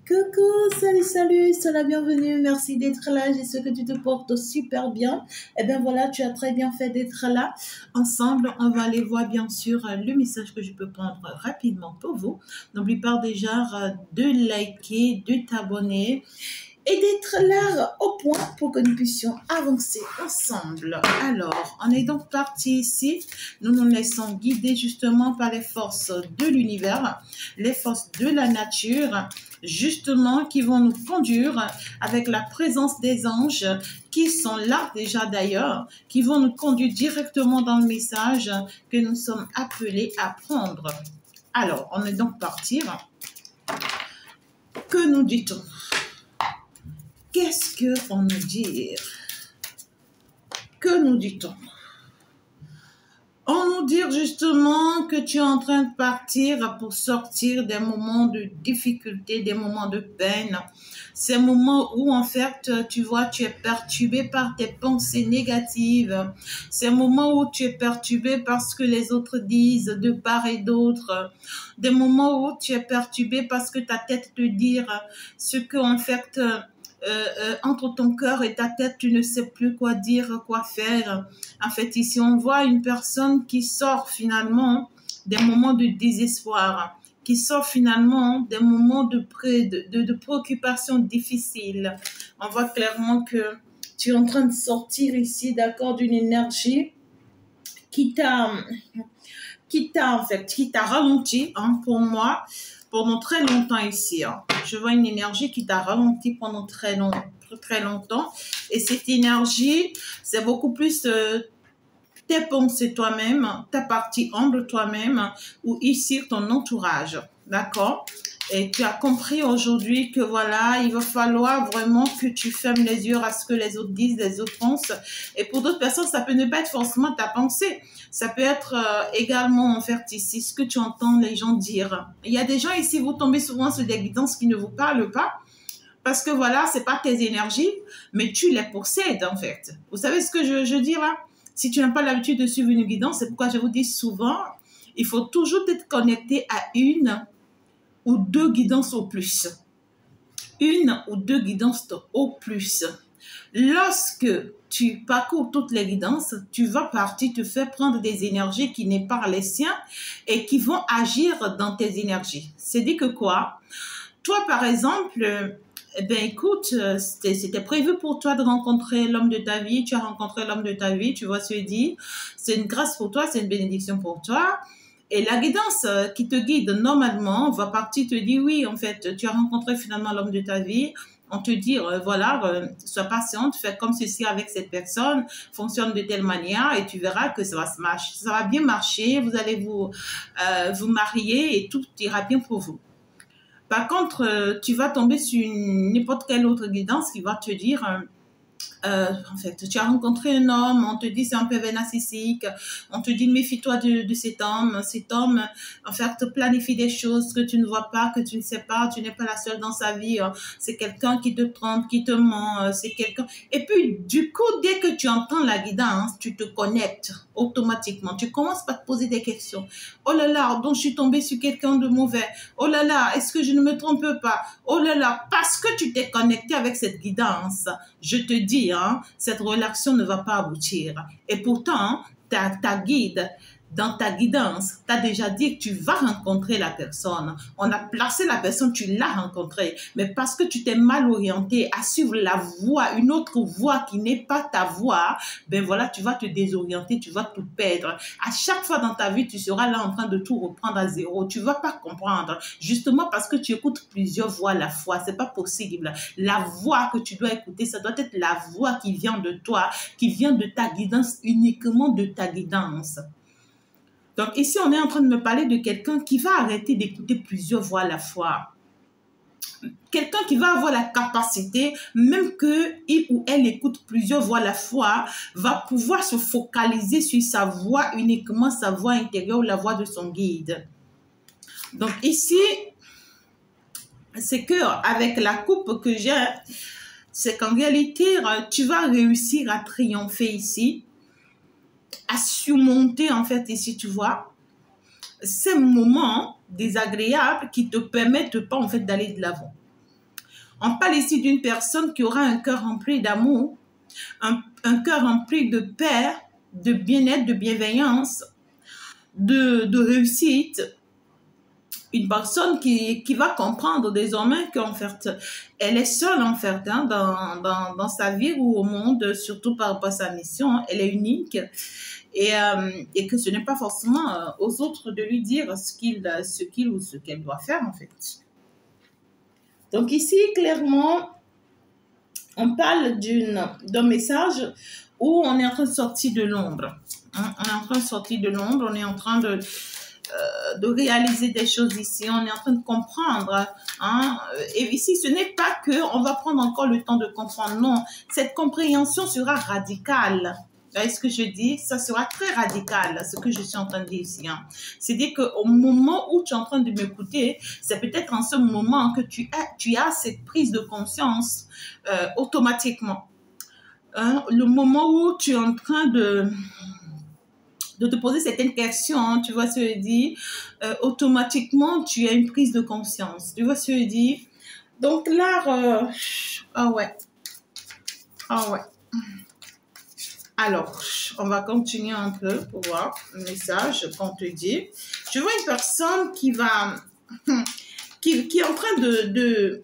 Coucou, salut, salut, sois la bienvenue, merci d'être là, j'espère que tu te portes super bien. Et bien voilà, tu as très bien fait d'être là. Ensemble, on va aller voir bien sûr le message que je peux prendre rapidement pour vous. N'oublie pas déjà de liker, de t'abonner et d'être là au point pour que nous puissions avancer ensemble. Alors, on est donc parti ici. Nous nous laissons guider justement par les forces de l'univers, les forces de la nature, justement qui vont nous conduire avec la présence des anges qui sont là déjà d'ailleurs, qui vont nous conduire directement dans le message que nous sommes appelés à prendre. Alors, on est donc parti. Que nous dit-on? Qu'est-ce qu'on nous dit? Que nous dit-on? On nous dit justement que tu es en train de partir pour sortir des moments de difficulté, des moments de peine. Ces moments où en fait, tu vois, tu es perturbé par tes pensées négatives. Ces moments où tu es perturbé par ce que les autres disent de part et d'autre. Des moments où tu es perturbé parce que ta tête te dit ce que en fait... entre ton cœur et ta tête, tu ne sais plus quoi dire, quoi faire. En fait, ici, on voit une personne qui sort finalement des moments de désespoir, qui sort finalement des moments de préoccupation difficiles. On voit clairement que tu es en train de sortir ici, d'accord, d'une énergie qui t'a ralenti, hein, pour moi, pendant très longtemps ici. Hein. Je vois une énergie qui t'a ralenti pendant très longtemps. Et cette énergie, c'est beaucoup plus tes pensées toi-même, ta partie ombre toi-même, ou ici ton entourage. D'accord? Et tu as compris aujourd'hui que voilà, il va falloir vraiment que tu fermes les yeux à ce que les autres disent, les autres pensent. Et pour d'autres personnes, ça peut ne pas être forcément ta pensée. Ça peut être également, en fait, ici, ce que tu entends les gens dire. Il y a des gens ici, vous tombez souvent sur des guidances qui ne vous parlent pas. Parce que voilà, c'est pas tes énergies, mais tu les possèdes, en fait. Vous savez ce que je dis là? Si tu n'as pas l'habitude de suivre une guidance, c'est pourquoi je vous dis souvent, il faut toujours être connecté à une ou deux guidances au plus. Une ou deux guidances au plus. Lorsque tu parcours toutes les guidances, tu vas partir te faire prendre des énergies qui n'est pas les siens et qui vont agir dans tes énergies. C'est dit que quoi? Toi, par exemple, eh bien, écoute, c'était prévu pour toi de rencontrer l'homme de ta vie. Tu as rencontré l'homme de ta vie, tu vois ce que je dis. C'est une grâce pour toi, c'est une bénédiction pour toi. Et la guidance qui te guide normalement va partir te dire, oui, en fait, tu as rencontré finalement l'homme de ta vie. On te dit, voilà, sois patiente, fais comme ceci avec cette personne, fonctionne de telle manière et tu verras que ça va bien marcher, vous allez vous marier et tout ira bien pour vous. Par contre, tu vas tomber sur n'importe quelle autre guidance qui va te dire... en fait, tu as rencontré un homme, on te dit c'est un peu narcissique, on te dit méfie-toi de cet homme, en fait, te planifie des choses que tu ne vois pas, que tu ne sais pas, tu n'es pas la seule dans sa vie, c'est quelqu'un qui te trompe, qui te ment, c'est quelqu'un... Et puis, du coup, dès que tu entends la guidance, tu te connectes automatiquement, tu commences par te poser des questions. Oh là là, donc je suis tombée sur quelqu'un de mauvais. Oh là là, est-ce que je ne me trompe pas? Oh là là, parce que tu t'es connecté avec cette guidance, je te dis, hein, cette relation ne va pas aboutir. Et pourtant, ta guide, dans ta guidance, tu as déjà dit que tu vas rencontrer la personne. On a placé la personne, tu l'as rencontrée. Mais parce que tu t'es mal orienté à suivre la voie, une autre voie qui n'est pas ta voie, ben voilà, tu vas te désorienter, tu vas tout perdre. À chaque fois dans ta vie, tu seras là en train de tout reprendre à zéro. Tu vas pas comprendre. Justement parce que tu écoutes plusieurs voix à la fois. C'est pas possible. La voix que tu dois écouter, ça doit être la voix qui vient de toi, qui vient de ta guidance, uniquement de ta guidance. Donc ici, on est en train de me parler de quelqu'un qui va arrêter d'écouter plusieurs voix à la fois. Quelqu'un qui va avoir la capacité, même qu'il ou elle écoute plusieurs voix à la fois, va pouvoir se focaliser sur sa voix, uniquement sa voix intérieure ou la voix de son guide. Donc ici, c'est qu'avec la coupe que j'ai, c'est qu'en réalité, tu vas réussir à triompher ici, à surmonter en fait ici, tu vois, ces moments désagréables qui te permettent pas en fait d'aller de l'avant. On parle ici d'une personne qui aura un cœur rempli d'amour, un cœur rempli de paix, de bien-être, de bienveillance, de réussite. Une personne qui va comprendre désormais qu'en fait, elle est seule en fait hein, dans sa vie ou au monde, surtout par rapport à sa mission, hein, elle est unique et que ce n'est pas forcément aux autres de lui dire ce qu'il ou ce qu'elle doit faire en fait. Donc ici, clairement, on parle d'un message où on est en train de sortir de l'ombre. Hein, on est en train de sortir de l'ombre, on est en train de réaliser des choses ici, on est en train de comprendre. Hein? Et ici, ce n'est pas qu'on va prendre encore le temps de comprendre, non. Cette compréhension sera radicale. Vous voyez ce que je dis? Ça sera très radical, ce que je suis en train de dire ici. Hein? C'est-à-dire qu'au moment où tu es en train de m'écouter, c'est peut-être en ce moment que tu as cette prise de conscience automatiquement. Hein? Le moment où tu es en train de te poser certaines questions, tu vois ce que je dis, automatiquement, tu as une prise de conscience. Tu vois ce que je dis? Donc là, ah ouais. Alors, on va continuer un peu pour voir le message qu'on te dit. Je vois une personne qui est en train de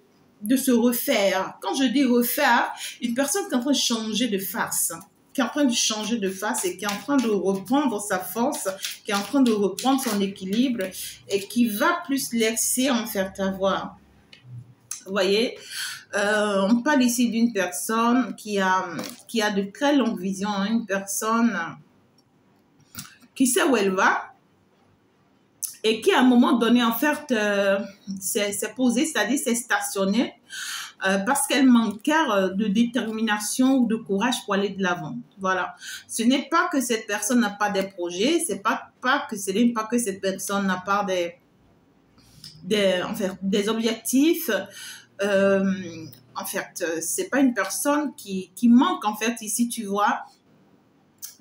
se refaire. Quand je dis refaire, une personne qui est en train de changer de face. Qui est en train de changer de face et qui est en train de reprendre sa force, qui est en train de reprendre son équilibre et qui va plus laisser en faire avoir. Vous voyez, on parle ici d'une personne qui a de très longues visions, hein, une personne qui sait où elle va et qui à un moment donné en fait s'est posée, c'est-à-dire s'est stationnée parce qu'elle manquait de détermination ou de courage pour aller de l'avant. Voilà. Ce n'est pas que cette personne n'a pas des projets, ce n'est pas que cette personne n'a pas des objectifs. En fait, c'est pas une personne qui manque, en fait, ici, tu vois,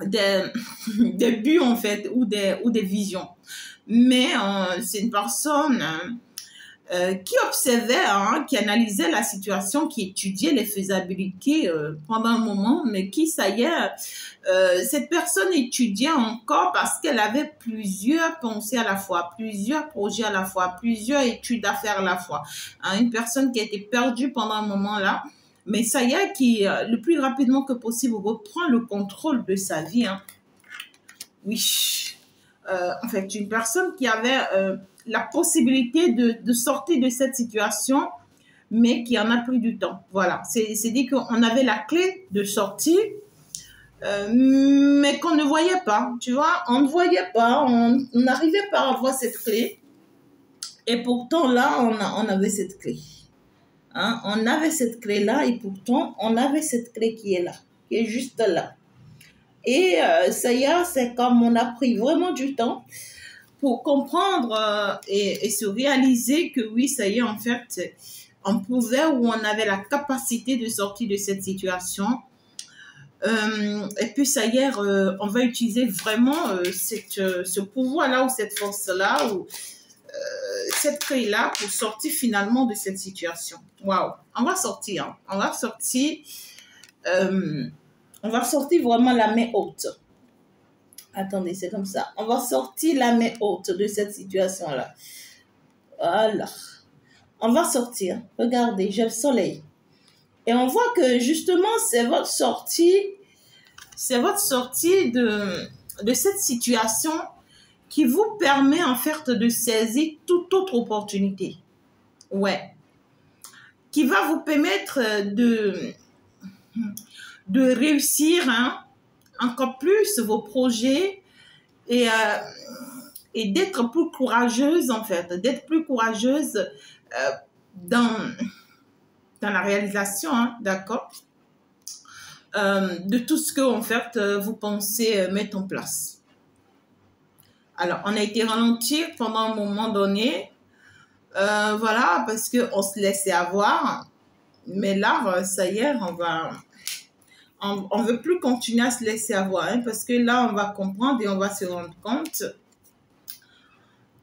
des buts, en fait, ou des visions. Mais c'est une personne qui observait, hein, qui analysait la situation, qui étudiait les faisabilités pendant un moment, mais qui, ça y est, cette personne étudiait encore parce qu'elle avait plusieurs pensées à la fois, plusieurs projets à la fois, plusieurs études à faire à la fois. Hein, une personne qui a été perdue pendant un moment là, mais ça y est, qui le plus rapidement que possible reprend le contrôle de sa vie. Hein. Oui, en fait, une personne qui avait la possibilité de sortir de cette situation, mais qui en a pris du temps. Voilà, c'est dit qu'on avait la clé de sortie, mais qu'on ne voyait pas, tu vois, on ne voyait pas, on n'arrivait pas à avoir cette clé, et pourtant là, on avait cette clé. Hein? On avait cette clé-là, et pourtant, on avait cette clé qui est là, qui est juste là. Et ça y est, c'est comme on a pris vraiment du temps pour comprendre et se réaliser que oui, ça y est, en fait, on pouvait ou on avait la capacité de sortir de cette situation. Et puis ça y est, on va utiliser vraiment ce pouvoir-là ou cette force-là ou cette clé-là pour sortir finalement de cette situation. Waouh, on va sortir, hein. On va sortir vraiment la main haute. Attendez, c'est comme ça. On va sortir la main haute de cette situation-là. Voilà. On va sortir. Regardez, j'ai le soleil. Et on voit que justement, c'est votre sortie de cette situation qui vous permet en fait de saisir toute autre opportunité. Ouais. Qui va vous permettre de réussir, hein, encore plus vos projets et d'être plus courageuse en fait, d'être plus courageuse dans la réalisation, hein, d'accord, de tout ce que en fait vous pensez mettre en place. Alors, on a été ralenti pendant un moment donné, voilà, parce qu'on se laissait avoir, mais là, ça y est, on veut plus continuer à se laisser avoir, hein, parce que là, on va comprendre et on va se rendre compte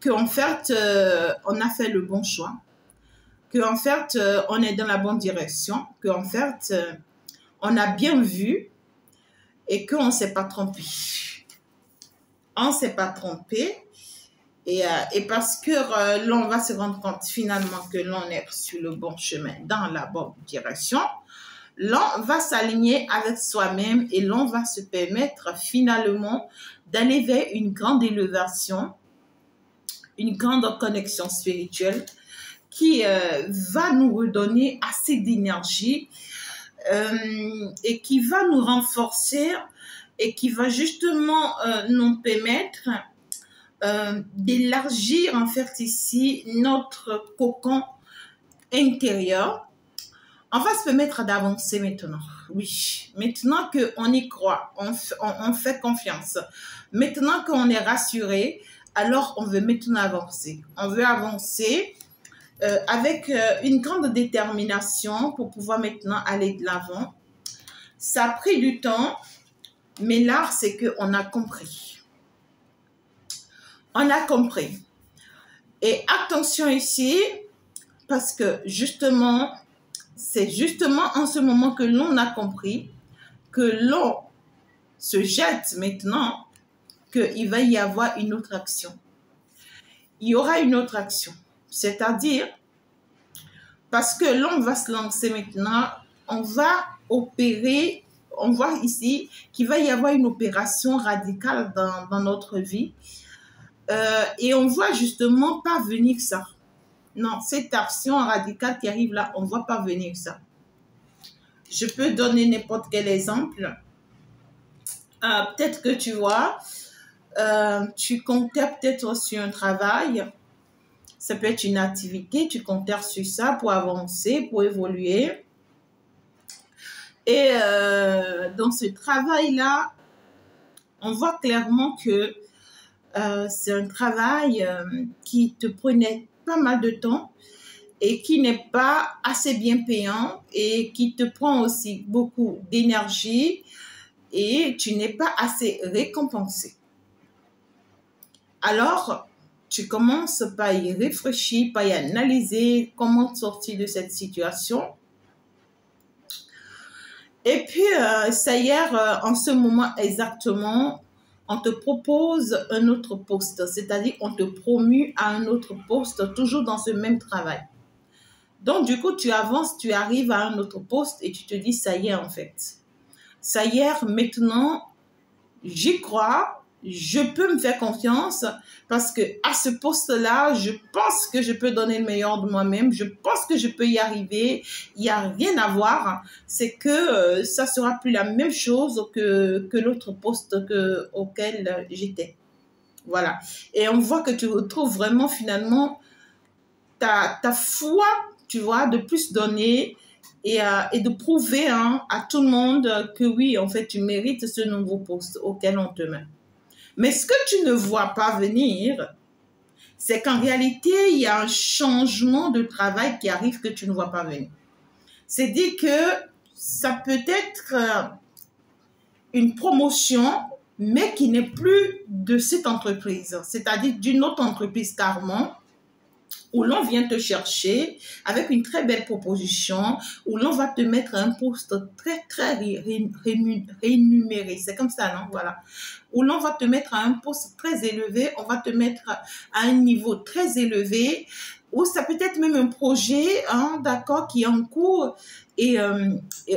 qu'en fait, on a fait le bon choix. que en fait, on est dans la bonne direction, que en fait, on a bien vu et qu'on ne s'est pas trompé. On ne s'est pas trompé. Et parce que l'on va se rendre compte finalement que l'on est sur le bon chemin, dans la bonne direction, l'on va s'aligner avec soi-même et l'on va se permettre finalement d'aller vers une grande élévation, une grande connexion spirituelle qui va nous redonner assez d'énergie et qui va nous renforcer et qui va justement nous permettre d'élargir en fait ici notre cocon intérieur. On va se permettre d'avancer maintenant. Oui, maintenant qu'on y croit, on fait confiance. Maintenant qu'on est rassuré, alors on veut maintenant avancer. On veut avancer avec une grande détermination pour pouvoir maintenant aller de l'avant. Ça a pris du temps, mais là, c'est qu'on a compris. On a compris. Et attention ici, parce que justement, c'est justement en ce moment que l'on a compris que l'on se jette maintenant qu'il va y avoir une autre action. Il y aura une autre action. C'est-à-dire, parce que l'on va se lancer maintenant, on va opérer, on voit ici qu'il va y avoir une opération radicale dans notre vie. Et on voit justement pas venir ça. Non, cette action radicale qui arrive là, on ne voit pas venir ça. Je peux donner n'importe quel exemple. Peut-être que tu vois, tu comptes peut-être sur un travail. Ça peut être une activité, tu comptes sur ça pour avancer, pour évoluer. Et dans ce travail-là, on voit clairement que c'est un travail qui te prenait pas mal de temps et qui n'est pas assez bien payant et qui te prend aussi beaucoup d'énergie et tu n'es pas assez récompensé. Alors, tu commences par y réfléchir, par y analyser comment sortir de cette situation. Et puis, ça y est, en ce moment exactement, on te propose un autre poste, c'est-à-dire on te promue à un autre poste, toujours dans ce même travail. Donc, du coup, tu avances, tu arrives à un autre poste et tu te dis, ça y est, en fait. Ça y est, maintenant, j'y crois, je peux me faire confiance parce que à ce poste-là, je pense que je peux donner le meilleur de moi-même. Je pense que je peux y arriver. Il n'y a rien à voir. C'est que ça sera plus la même chose que l'autre poste auquel j'étais. Voilà. Et on voit que tu retrouves vraiment finalement ta foi, tu vois, de plus donner et de prouver à tout le monde que oui, en fait, tu mérites ce nouveau poste auquel on te met. Mais ce que tu ne vois pas venir, c'est qu'en réalité, il y a un changement de travail qui arrive que tu ne vois pas venir. C'est-à-dire que ça peut être une promotion, mais qui n'est plus de cette entreprise, c'est-à-dire d'une autre entreprise carrément, où l'on vient te chercher avec une très belle proposition, où l'on va te mettre à un poste très, très rémunéré. C'est comme ça, non? Voilà. Où l'on va te mettre à un poste très élevé, on va te mettre à un niveau très élevé, ou ça peut être même un projet, d'accord, qui est en cours, et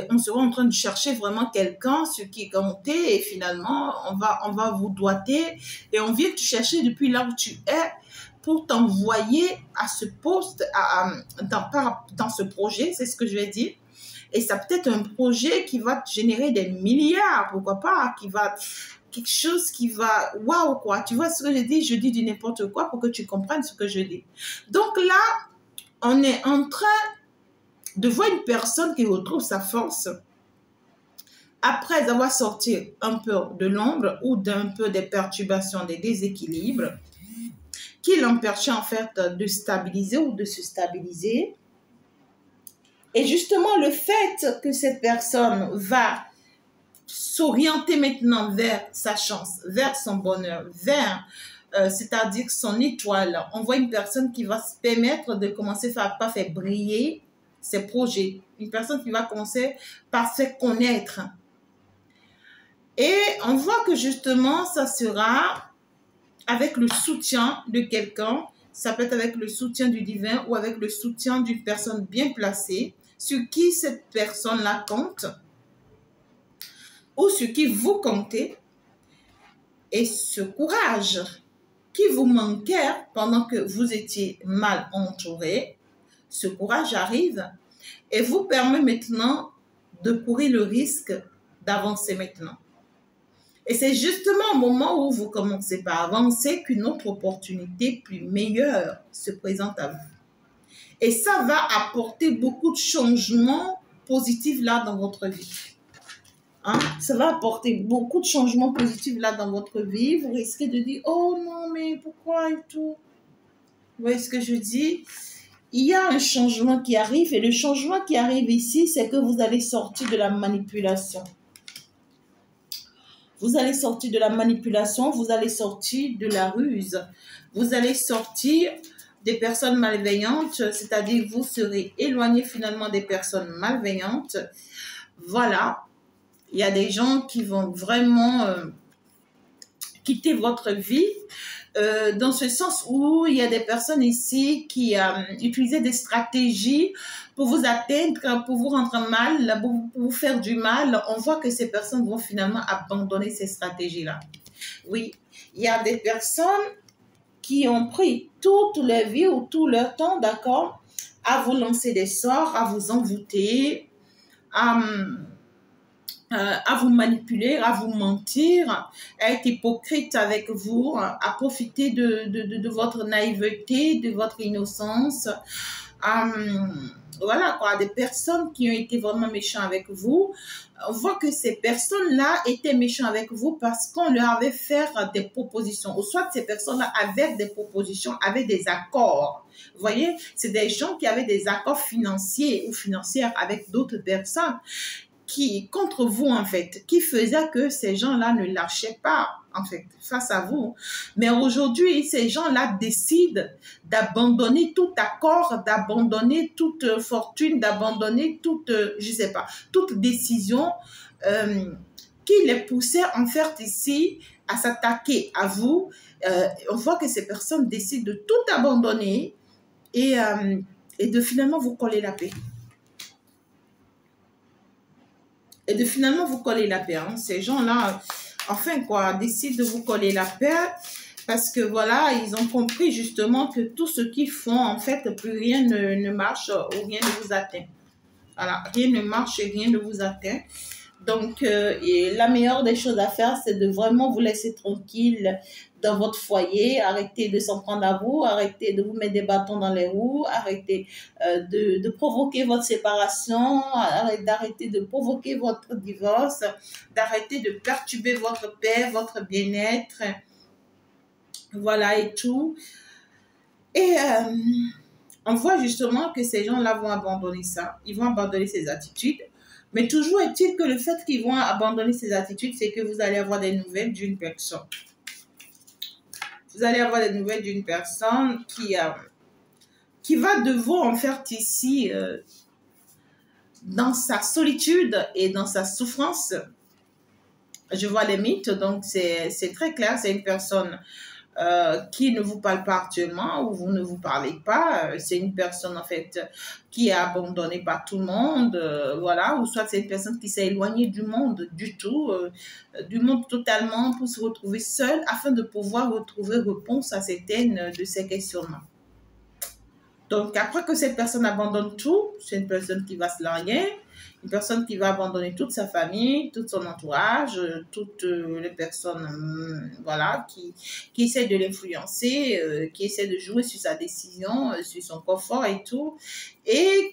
on sera en train de chercher vraiment quelqu'un, ce qui est compté, et finalement, on va vous doiter, et on vient te chercher depuis là où tu es, pour t'envoyer à ce poste, dans ce projet, c'est ce que je vais dire. Et ça peut être un projet qui va te générer des milliards, pourquoi pas, quelque chose qui va, waouh quoi, tu vois ce que je dis? Je dis du n'importe quoi pour que tu comprennes ce que je dis. Donc là, on est en train de voir une personne qui retrouve sa force après avoir sorti un peu de l'ombre ou d'un peu des perturbations, des déséquilibres, qui l'empêchait en fait de stabiliser ou de se stabiliser. Et justement, le fait que cette personne va s'orienter maintenant vers sa chance, vers son bonheur, vers c'est-à-dire son étoile. On voit une personne qui va se permettre de commencer par faire briller ses projets. Une personne qui va commencer par se connaître. Et on voit que justement, ça sera avec le soutien de quelqu'un. Ça peut être avec le soutien du divin ou avec le soutien d'une personne bien placée sur qui cette personne-là compte ou sur qui vous comptez. Et ce courage qui vous manquait pendant que vous étiez mal entouré, ce courage arrive et vous permet maintenant de courir le risque d'avancer maintenant. Et c'est justement au moment où vous commencez par avancer qu'une autre opportunité plus meilleure se présente à vous. Et ça va apporter beaucoup de changements positifs là dans votre vie. Hein? Ça va apporter beaucoup de changements positifs là dans votre vie. Vous risquez de dire, oh non, mais pourquoi et tout. Vous voyez ce que je dis? Il y a un changement qui arrive et le changement qui arrive ici, c'est que vous allez sortir de la manipulation. Vous allez sortir de la manipulation, vous allez sortir de la ruse. Vous allez sortir des personnes malveillantes, c'est-à-dire vous serez éloigné finalement des personnes malveillantes. Voilà. Il y a des gens qui vont vraiment quitter votre vie dans ce sens où il y a des personnes ici qui utilisaient des stratégies pour vous atteindre, pour vous rendre mal, pour vous faire du mal. On voit que ces personnes vont finalement abandonner ces stratégies-là. Oui, il y a des personnes qui ont pris toute leur vie ou tout leur temps, d'accord, à vous lancer des sorts, à vous envoûter, à vous manipuler, à vous mentir, à être hypocrite avec vous, à profiter de votre naïveté, de votre innocence. Voilà quoi, des personnes qui ont été vraiment méchants avec vous. On voit que ces personnes-là étaient méchants avec vous parce qu'on leur avait fait des propositions. Ou soit ces personnes-là avaient des propositions, avaient des accords. Vous voyez, c'est des gens qui avaient des accords financiers ou financières avec d'autres personnes qui, contre vous en fait, qui faisait que ces gens-là ne lâchaient pas en fait face à vous. Mais aujourd'hui, ces gens-là décident d'abandonner tout accord, d'abandonner toute fortune, d'abandonner toute, je sais pas, toute décision qui les poussait en fait ici à s'attaquer à vous. On voit que ces personnes décident de tout abandonner et de finalement vous coller la paix. Et de finalement vous coller la paix. Hein. Ces gens-là, enfin quoi, décident de vous coller la paix parce que voilà, ils ont compris justement que tout ce qu'ils font, en fait, plus rien ne marche ou rien ne vous atteint. Voilà, rien ne marche et rien ne vous atteint. Donc, la meilleure des choses à faire, c'est de vraiment vous laisser tranquille dans votre foyer, arrêtez de s'en prendre à vous, arrêtez de vous mettre des bâtons dans les roues, arrêtez de provoquer votre séparation, d'arrêter de provoquer votre divorce, d'arrêter de perturber votre paix, votre bien-être, voilà et tout. Et on voit justement que ces gens-là vont abandonner ça, ils vont abandonner ces attitudes. Mais toujours est-il que le fait qu'ils vont abandonner ces attitudes, c'est que vous allez avoir des nouvelles d'une personne. Vous allez avoir des nouvelles d'une personne qui va devoir en faire ici, dans sa solitude et dans sa souffrance. Je vois les mythes, donc c'est très clair, c'est une personne qui ne vous parle pas actuellement ou vous ne vous parlez pas, c'est une personne en fait qui est abandonnée par tout le monde, voilà, ou soit c'est une personne qui s'est éloignée du monde du tout, du monde totalement pour se retrouver seule afin de pouvoir retrouver réponse à certaines de ces questionnements. Donc après que cette personne abandonne tout, c'est une personne qui va se larguer, une personne qui va abandonner toute sa famille, tout son entourage, toutes les personnes voilà, qui essaient de l'influencer, qui essaient de jouer sur sa décision, sur son confort et tout. Et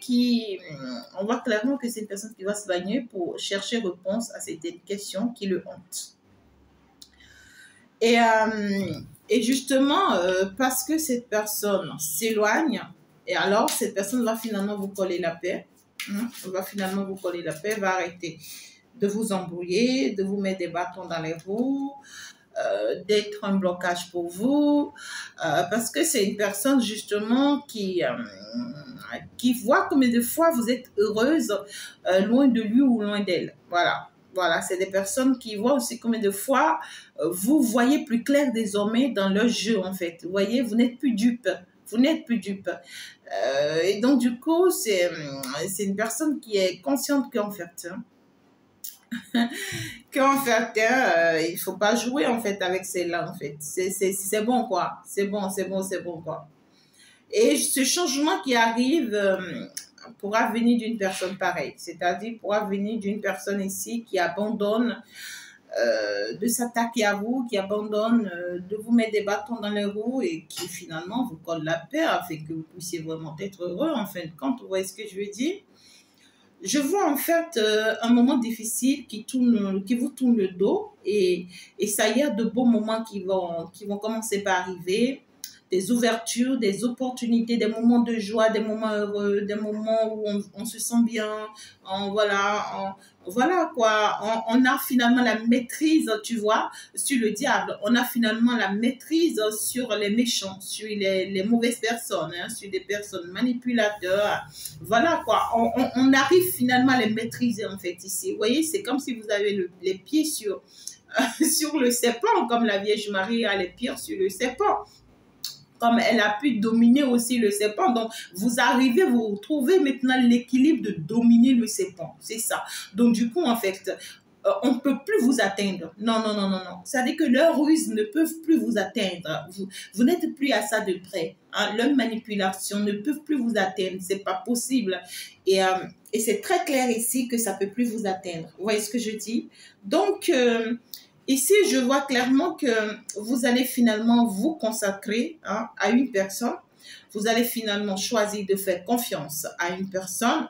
on voit clairement que c'est une personne qui va se baigner pour chercher réponse à certaines questions qui le hantent. Et justement, parce que cette personne s'éloigne, et alors cette personne va finalement vous coller la paix. Va finalement vous coller la paix, va arrêter de vous embrouiller, de vous mettre des bâtons dans les roues, d'être un blocage pour vous, parce que c'est une personne justement qui voit combien de fois vous êtes heureuse loin de lui ou loin d'elle. Voilà. Voilà, c'est des personnes qui voient aussi combien de fois vous voyez plus clair désormais dans leur jeu, en fait. Vous voyez, vous n'êtes plus dupe. Vous n'êtes plus dupe. Et donc, du coup, c'est une personne qui est consciente qu'en fait, il ne faut pas jouer, en fait, avec celle-là, en fait. C'est bon, quoi. C'est bon, c'est bon, c'est bon, quoi. Et ce changement qui arrive pourra venir d'une personne pareille, c'est-à-dire pourra venir d'une personne ici qui abandonne de s'attaquer à vous, qui abandonne de vous mettre des bâtons dans les roues et qui finalement vous colle la paix afin que vous puissiez vraiment être heureux en fin de compte. Vous voyez ce que je veux dire? Je vois en fait un moment difficile qui vous tourne le dos et ça y a de beaux moments qui vont commencer par arriver. Des ouvertures, des opportunités, des moments de joie, des moments heureux, des moments où on se sent bien, voilà quoi, on a finalement la maîtrise, tu vois, sur le diable, on a finalement la maîtrise sur les méchants, sur les mauvaises personnes, hein, sur des personnes manipulateurs, voilà quoi, on arrive finalement à les maîtriser en fait ici, vous voyez, c'est comme si vous avez les pieds sur le serpent, comme la Vierge Marie a les pieds sur le serpent. Comme elle a pu dominer aussi le serpent. Donc, vous arrivez, vous retrouvez maintenant l'équilibre de dominer le serpent. C'est ça. Donc, du coup, en fait, on ne peut plus vous atteindre. Non, non, non, non, non. C'est-à-dire que leurs ruses ne peuvent plus vous atteindre. Vous n'êtes plus à ça de près. Hein. Leurs manipulations ne peuvent plus vous atteindre. Ce n'est pas possible. Et c'est très clair ici que ça ne peut plus vous atteindre. Vous voyez ce que je dis? Donc, ici, je vois clairement que vous allez finalement vous consacrer à une personne. Vous allez finalement choisir de faire confiance à une personne.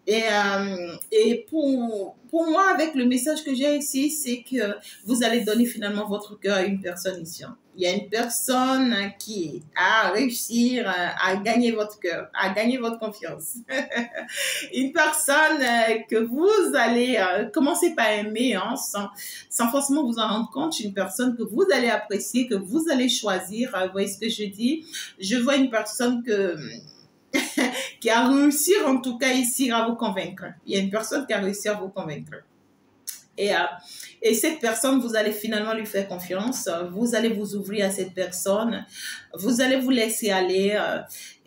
Et pour moi, avec le message que j'ai ici, c'est que vous allez donner finalement votre cœur à une personne ici. Il y a une personne qui a réussi à gagner votre cœur, à gagner votre confiance. Une personne que vous allez commencer par aimer sans forcément vous en rendre compte. Une personne que vous allez apprécier, que vous allez choisir. Vous voyez ce que je dis? Je vois une personne qui a réussi en tout cas ici à vous convaincre. Il y a une personne qui a réussi à vous convaincre. Et cette personne, vous allez finalement lui faire confiance. Vous allez vous ouvrir à cette personne. Vous allez vous laisser aller.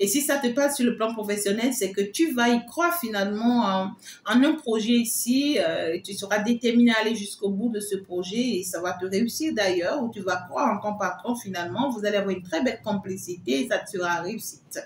Et si ça te passe sur le plan professionnel, c'est que tu vas y croire finalement en un projet ici. Tu seras déterminé à aller jusqu'au bout de ce projet et ça va te réussir d'ailleurs. Ou tu vas croire en ton patron finalement. Vous allez avoir une très belle complicité et ça te sera réussite.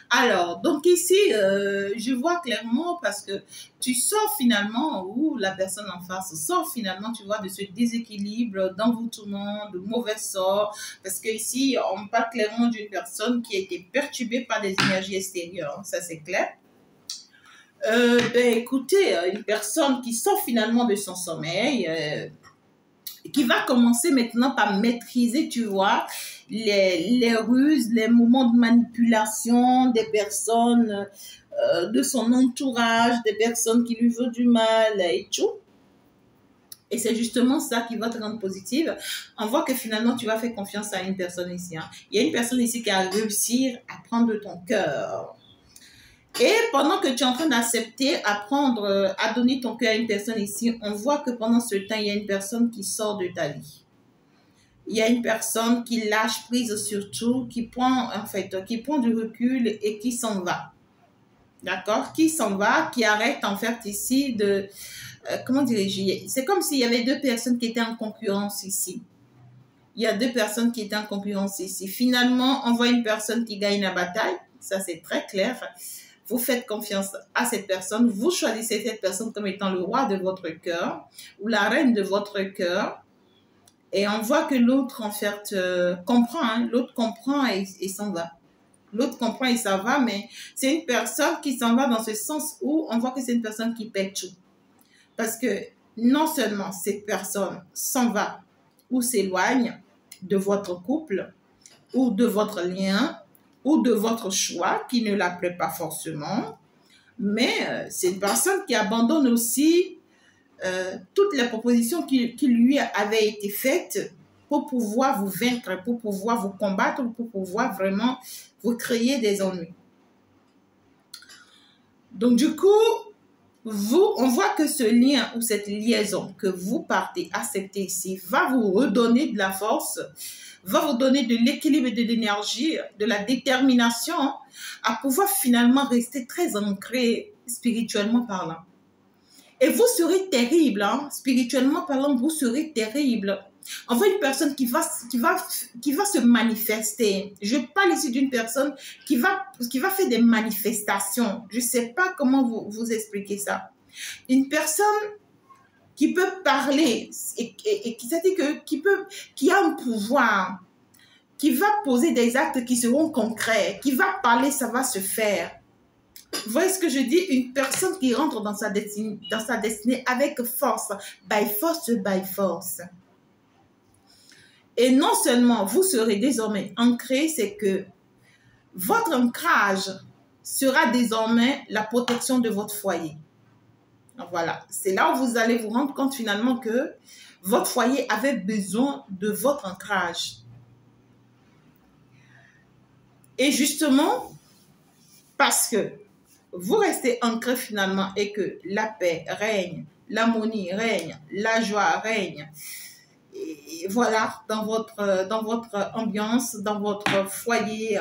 Alors, donc ici, je vois clairement parce que tu sors finalement, ou la personne en face sort finalement, tu vois, de ce déséquilibre, d'envoûtement, de mauvais sort. Parce que ici, on parle clairement d'une personne qui a été perturbée par des énergies extérieures. Ça, c'est clair. Écoutez, une personne qui sort finalement de son sommeil, qui va commencer maintenant par maîtriser, tu vois, les ruses, les moments de manipulation des personnes, de son entourage, des personnes qui lui veulent du mal et tout. Et c'est justement ça qui va te rendre positive. On voit que finalement, tu vas faire confiance à une personne ici. Hein. Il y a une personne ici qui a réussi à prendre ton cœur. Et pendant que tu es en train d'accepter, à donner ton cœur à une personne ici, on voit que pendant ce temps, il y a une personne qui sort de ta vie. Il y a une personne qui lâche prise sur tout, qui prend du recul et qui s'en va. D'accord? Qui s'en va, qui arrête en fait ici de... comment dirais-je? C'est comme s'il y avait deux personnes qui étaient en concurrence ici. Il y a deux personnes qui étaient en concurrence ici. Finalement, on voit une personne qui gagne la bataille. Ça, c'est très clair. Vous faites confiance à cette personne. Vous choisissez cette personne comme étant le roi de votre cœur ou la reine de votre cœur. Et on voit que l'autre, en fait, comprend. Hein? L'autre comprend et s'en va. L'autre comprend et ça va, mais c'est une personne qui s'en va dans ce sens où on voit que c'est une personne qui perd tout. Parce que non seulement cette personne s'en va ou s'éloigne de votre couple ou de votre lien ou de votre choix qui ne la plaît pas forcément, mais c'est une personne qui abandonne aussi toutes les propositions qui lui avaient été faites pour pouvoir vous vaincre, pour pouvoir vous combattre, pour pouvoir vraiment vous créer des ennuis. Donc, du coup, on voit que ce lien ou cette liaison que vous partez accepter ici va vous redonner de la force, va vous donner de l'équilibre et de l'énergie, de la détermination à pouvoir finalement rester très ancré spirituellement parlant. Et vous serez terrible, hein? Spirituellement parlant, vous serez terrible. On voit une personne qui va se manifester. Je parle ici d'une personne qui va faire des manifestations. Je ne sais pas comment vous expliquer ça. Une personne qui peut parler et qui a un pouvoir, qui va poser des actes qui seront concrets, qui va parler, ça va se faire. Vous voyez ce que je dis? Une personne qui rentre dans sa destinée avec force, by force, by force. Et non seulement vous serez désormais ancré, c'est que votre ancrage sera désormais la protection de votre foyer. Voilà, c'est là où vous allez vous rendre compte finalement que votre foyer avait besoin de votre ancrage. Et justement, parce que vous restez ancré finalement et que la paix règne, l'harmonie règne, la joie règne, et voilà, dans votre ambiance, dans votre foyer,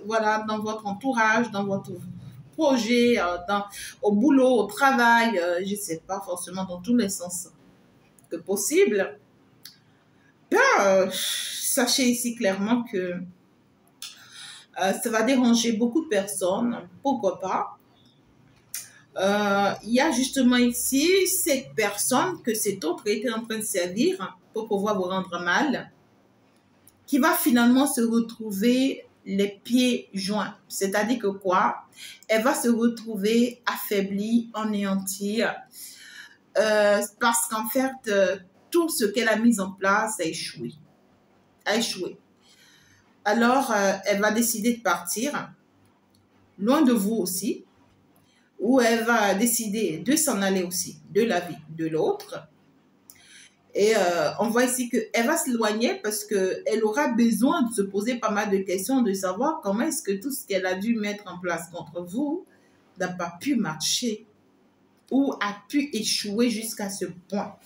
voilà, dans votre entourage, dans votre projet, au boulot, au travail, je ne sais pas forcément dans tous les sens que possible. Sachez ici clairement que ça va déranger beaucoup de personnes. Pourquoi pas? Il y a justement ici cette personne que cet autre était en train de servir pour pouvoir vous rendre mal, qui va finalement se retrouver les pieds joints. C'est-à-dire que quoi? Elle va se retrouver affaiblie, anéantie, parce qu'en fait, tout ce qu'elle a mis en place a échoué. Alors, elle va décider de partir, loin de vous aussi, ou elle va décider de s'en aller aussi de la vie de l'autre. Et on voit ici qu'elle va s'éloigner parce qu'elle aura besoin de se poser pas mal de questions, de savoir comment est-ce que tout ce qu'elle a dû mettre en place contre vous n'a pas pu marcher ou a pu échouer jusqu'à ce point.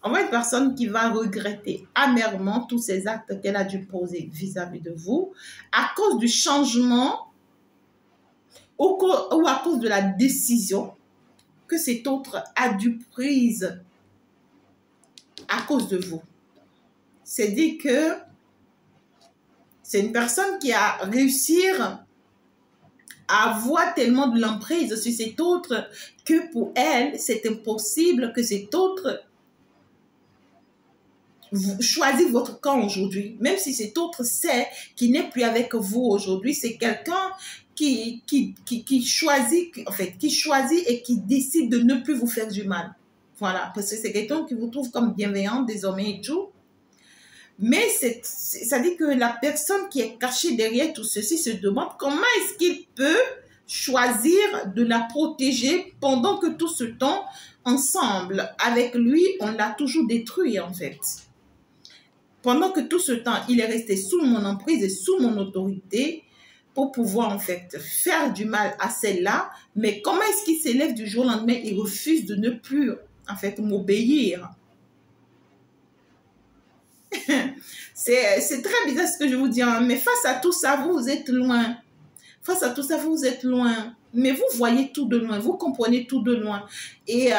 On voit une personne qui va regretter amèrement tous ces actes qu'elle a dû poser vis-à-vis de vous à cause du changement ou à cause de la décision que cet autre a dû prise à cause de vous. C'est-à-dire que c'est une personne qui a réussi à avoir tellement de l'emprise sur cet autre que pour elle, c'est impossible que cet autre choisisse votre camp aujourd'hui. Même si cet autre sait qu'il n'est plus avec vous aujourd'hui, c'est quelqu'un qui choisit, en fait, qui choisit et qui décide de ne plus vous faire du mal. Voilà, parce que c'est quelqu'un qui vous trouve comme bienveillant désormais et tout. Mais ça dit que la personne qui est cachée derrière tout ceci se demande comment est-ce qu'il peut choisir de la protéger pendant que tout ce temps, ensemble, avec lui, on l'a toujours détruit en fait. Pendant que tout ce temps, il est resté sous mon emprise et sous mon autorité pour pouvoir en fait faire du mal à celle-là. Mais comment est-ce qu'il s'élève du jour au lendemain? Il refuse de ne plus en fait m'obéir. C'est très bizarre ce que je vous dis, hein, mais face à tout ça, vous êtes loin. Face à tout ça, vous êtes loin. Mais vous voyez tout de loin, vous comprenez tout de loin. Et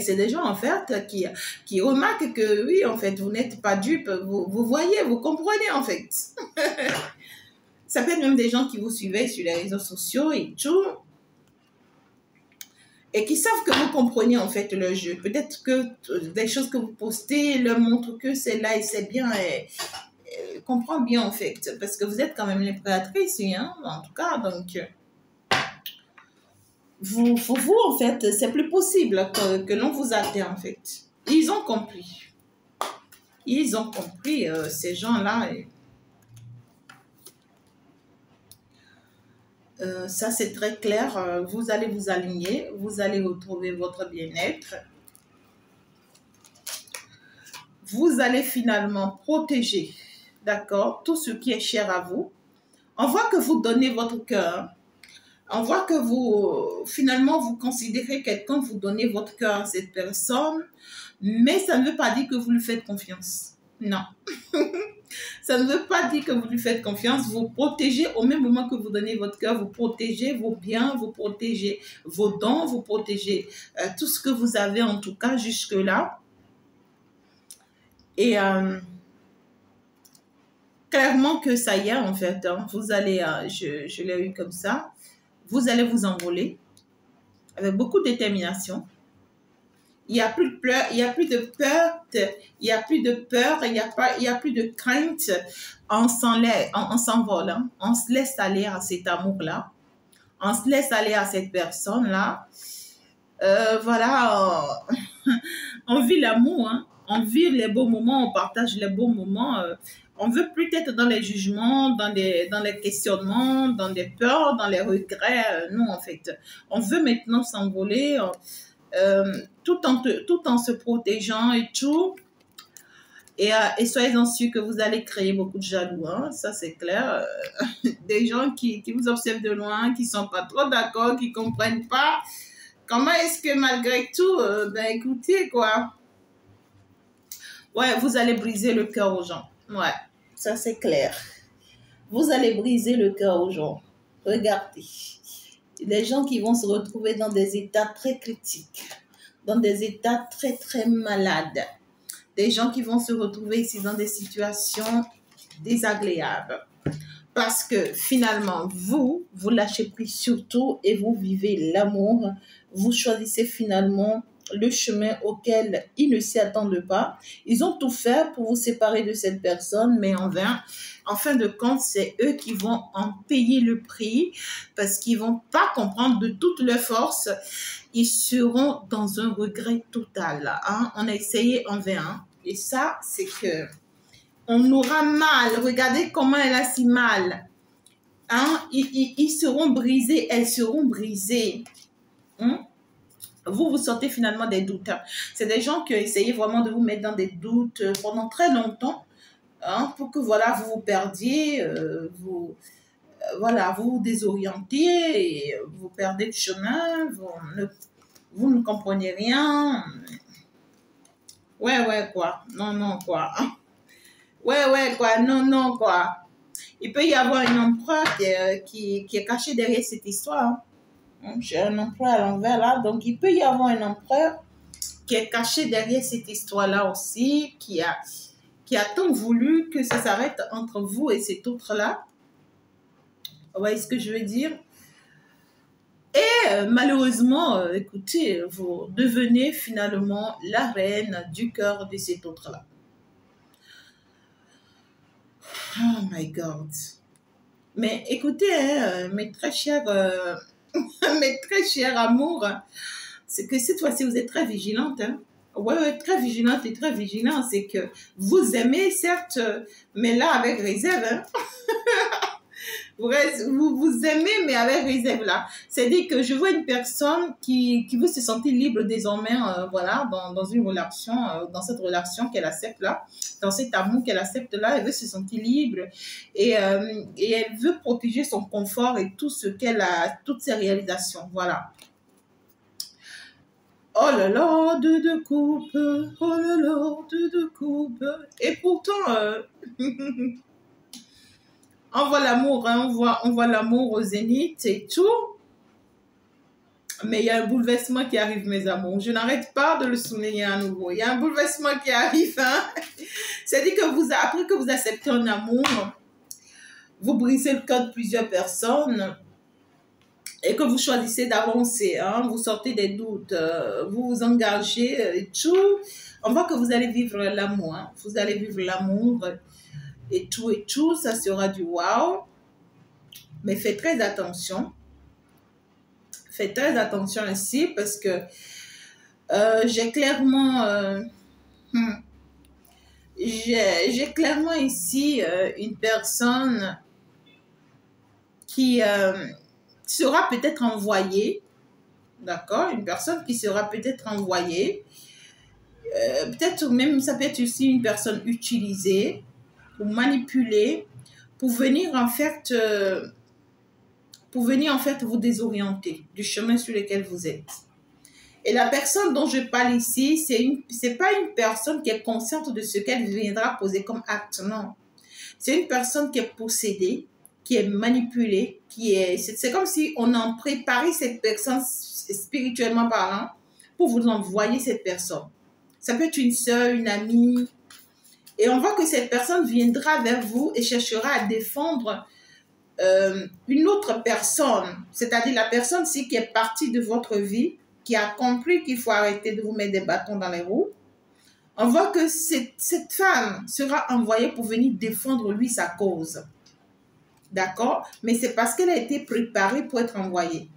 c'est des gens, en fait, qui remarquent que, oui, en fait, vous n'êtes pas dupe. Vous voyez, vous comprenez, en fait. Ça peut être même des gens qui vous suivent sur les réseaux sociaux et tout. Et qui savent que vous comprenez, en fait, le jeu. Peut-être que des choses que vous postez leur montrent que c'est là et c'est bien. Et comprend bien, en fait. Parce que vous êtes quand même l'impératrice, hein, en tout cas, donc... Vous, en fait, c'est plus possible que l'on vous atteint, en fait. Ils ont compris. Ils ont compris, ces gens-là. Ça, c'est très clair. Vous allez vous aligner. Vous allez retrouver votre bien-être. vous allez finalement protéger, d'accord, tout ce qui est cher à vous. On voit que vous donnez votre cœur. On voit que vous, finalement, vous considérez quelqu'un, vous donnez votre cœur à cette personne, mais ça ne veut pas dire que vous lui faites confiance. Non. Ça ne veut pas dire que vous lui faites confiance. Vous protégez au même moment que vous donnez votre cœur, vous protégez vos biens, vous protégez vos dons, vous protégez tout ce que vous avez en tout cas jusque-là. Et clairement que ça y est en fait, hein, vous allez, je l'ai eu comme ça, vous allez vous envoler avec beaucoup de détermination. Il n'y a plus de peur, il n'y a plus de peur, il n'y a plus de peur, il n'y a plus de crainte. On s'envole, hein. On se laisse aller à cet amour-là. On se laisse aller à cette personne-là. Voilà, on vit l'amour, hein. On vit les beaux moments, on partage les beaux moments. On veut plus être dans les jugements, dans les questionnements, dans les peurs, dans les regrets. Non, en fait, on veut maintenant s'envoler tout en se protégeant et tout. Et soyez-en sûrs que vous allez créer beaucoup de jaloux, hein, ça c'est clair. Des gens qui vous observent de loin, qui ne sont pas trop d'accord, qui ne comprennent pas. Comment est-ce que malgré tout, ben écoutez quoi. Ouais, vous allez briser le cœur aux gens. Ouais, ça c'est clair. Vous allez briser le cœur aux gens. Regardez. Les gens qui vont se retrouver dans des états très critiques, dans des états très très malades. Des gens qui vont se retrouver ici dans des situations désagréables. Parce que finalement, vous lâchez prise surtout et vous vivez l'amour. Vous choisissez finalement le chemin auquel ils ne s'y attendent pas. Ils ont tout fait pour vous séparer de cette personne, mais en vain. En fin de compte, c'est eux qui vont en payer le prix parce qu'ils ne vont pas comprendre de toute leur force. Ils seront dans un regret total. Hein? On a essayé en vain. Hein? Et ça, c'est que on aura mal. Regardez comment elle a si mal. Hein? Ils seront brisés. Elles seront brisées. Hein? Vous sortez finalement des doutes. Hein? C'est des gens qui essayent vraiment de vous mettre dans des doutes pendant très longtemps. Hein? Pour que voilà, vous vous perdiez. Voilà, vous vous désorientez. Et vous perdez le chemin. Vous ne comprenez rien. Ouais, quoi. Non, quoi. Ouais, quoi. Non, quoi. Il peut y avoir un empereur qui est caché derrière cette histoire. Hein. J'ai un empereur à l'envers là. Donc, il peut y avoir un empereur qui est caché derrière cette histoire-là aussi, qui a tant voulu que ça s'arrête entre vous et cet autre-là. Vous voyez ce que je veux dire? Et malheureusement, écoutez, vous devenez finalement la reine du cœur de cet autre-là. Oh my God. Mais écoutez, hein, mes très chers amours, c'est que cette fois-ci, vous êtes très vigilante. Hein? Ouais, très vigilante et très vigilant. C'est que vous aimez, certes, mais là, avec réserve. Hein? vous aimez, mais avec réserve là. C'est-à-dire que je vois une personne qui veut se sentir libre désormais, voilà, dans une relation, dans cette relation qu'elle accepte là, dans cet amour qu'elle accepte là, elle veut se sentir libre et elle veut protéger son confort et tout ce qu'elle a, toutes ses réalisations, voilà. Oh là là, deux coupes, oh là là, deux coupes. Et pourtant, on voit l'amour, hein, on voit l'amour au zénith et tout. Mais il y a un bouleversement qui arrive, mes amours. Je n'arrête pas de le souligner à nouveau. Il y a un bouleversement qui arrive. Hein. C'est-à-dire que après que vous acceptez un amour, vous brisez le cœur de plusieurs personnes et que vous choisissez d'avancer. Hein. Vous sortez des doutes, vous vous engagez et tout. On voit que vous allez vivre l'amour. Hein. Vous allez vivre l'amour et tout. Ça sera du wow. Mais faites très attention. Faites très attention ici parce que j'ai clairement ici une personne qui sera peut-être envoyée, d'accord, une personne qui sera peut-être envoyée peut-être même, ça peut être aussi une personne utilisée ou manipulée pour venir en fait, vous désorienter du chemin sur lequel vous êtes. Et la personne dont je parle ici, c'est pas une personne qui est consciente de ce qu'elle viendra poser comme acte, non. C'est une personne qui est possédée, qui est manipulée, c'est comme si on en préparait cette personne spirituellement parlant pour vous envoyer cette personne. Ça peut être une sœur, une amie. Et on voit que cette personne viendra vers vous et cherchera à défendre une autre personne, c'est-à-dire la personne-ci qui est partie de votre vie, qui a compris qu'il faut arrêter de vous mettre des bâtons dans les roues. On voit que cette femme sera envoyée pour venir défendre lui sa cause. D'accord? Mais c'est parce qu'elle a été préparée pour être envoyée.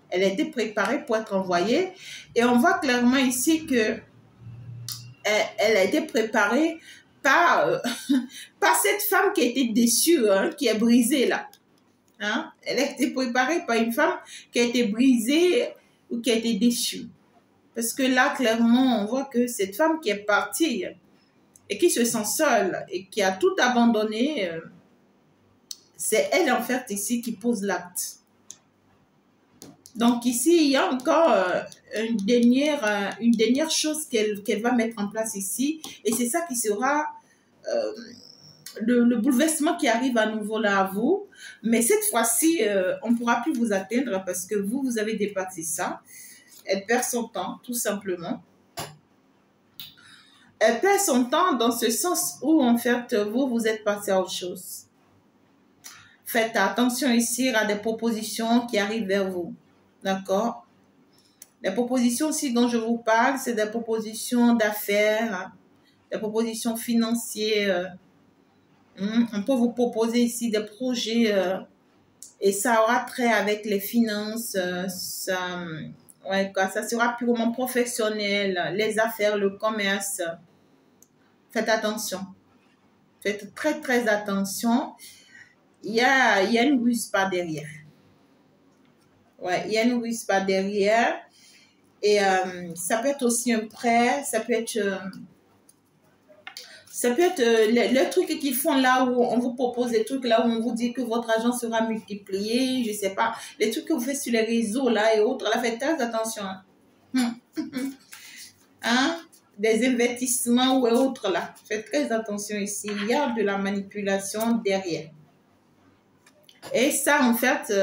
Elle a été préparée pour être envoyée. Et on voit clairement ici que elle a été préparée par, par cette femme qui a été déçue, hein, qui est brisée là. Hein? Elle a été préparée par une femme qui a été brisée ou qui a été déçue. Parce que là, clairement, on voit que cette femme qui est partie et qui se sent seule et qui a tout abandonné, c'est elle, en fait, ici, qui pose l'acte. Donc, ici, il y a encore une dernière chose qu'elle va mettre en place ici. Et c'est ça qui sera le bouleversement qui arrive à nouveau là à vous. Mais cette fois-ci, on ne pourra plus vous atteindre parce que vous avez dépassé ça. Elle perd son temps, tout simplement. Elle perd son temps dans ce sens où, en fait, vous êtes passé à autre chose. Faites attention ici à des propositions qui arrivent vers vous. D'accord? Les propositions aussi dont je vous parle, c'est des propositions d'affaires, des propositions financières. On peut vous proposer ici des projets et ça aura trait avec les finances. Ça sera purement professionnel, les affaires, le commerce. Faites attention. Faites très, très attention. Il y a une ruse par derrière. Ouais, il y a une ruse par derrière. Et ça peut être aussi un prêt. Ça peut être le truc qu'ils font là où on vous propose des trucs là où on vous dit que votre argent sera multiplié. Je ne sais pas. Les trucs que vous faites sur les réseaux là et autres. Là, faites très attention. Hein? Des investissements ou autres là. Faites très attention ici. Il y a de la manipulation derrière. Et ça, en fait,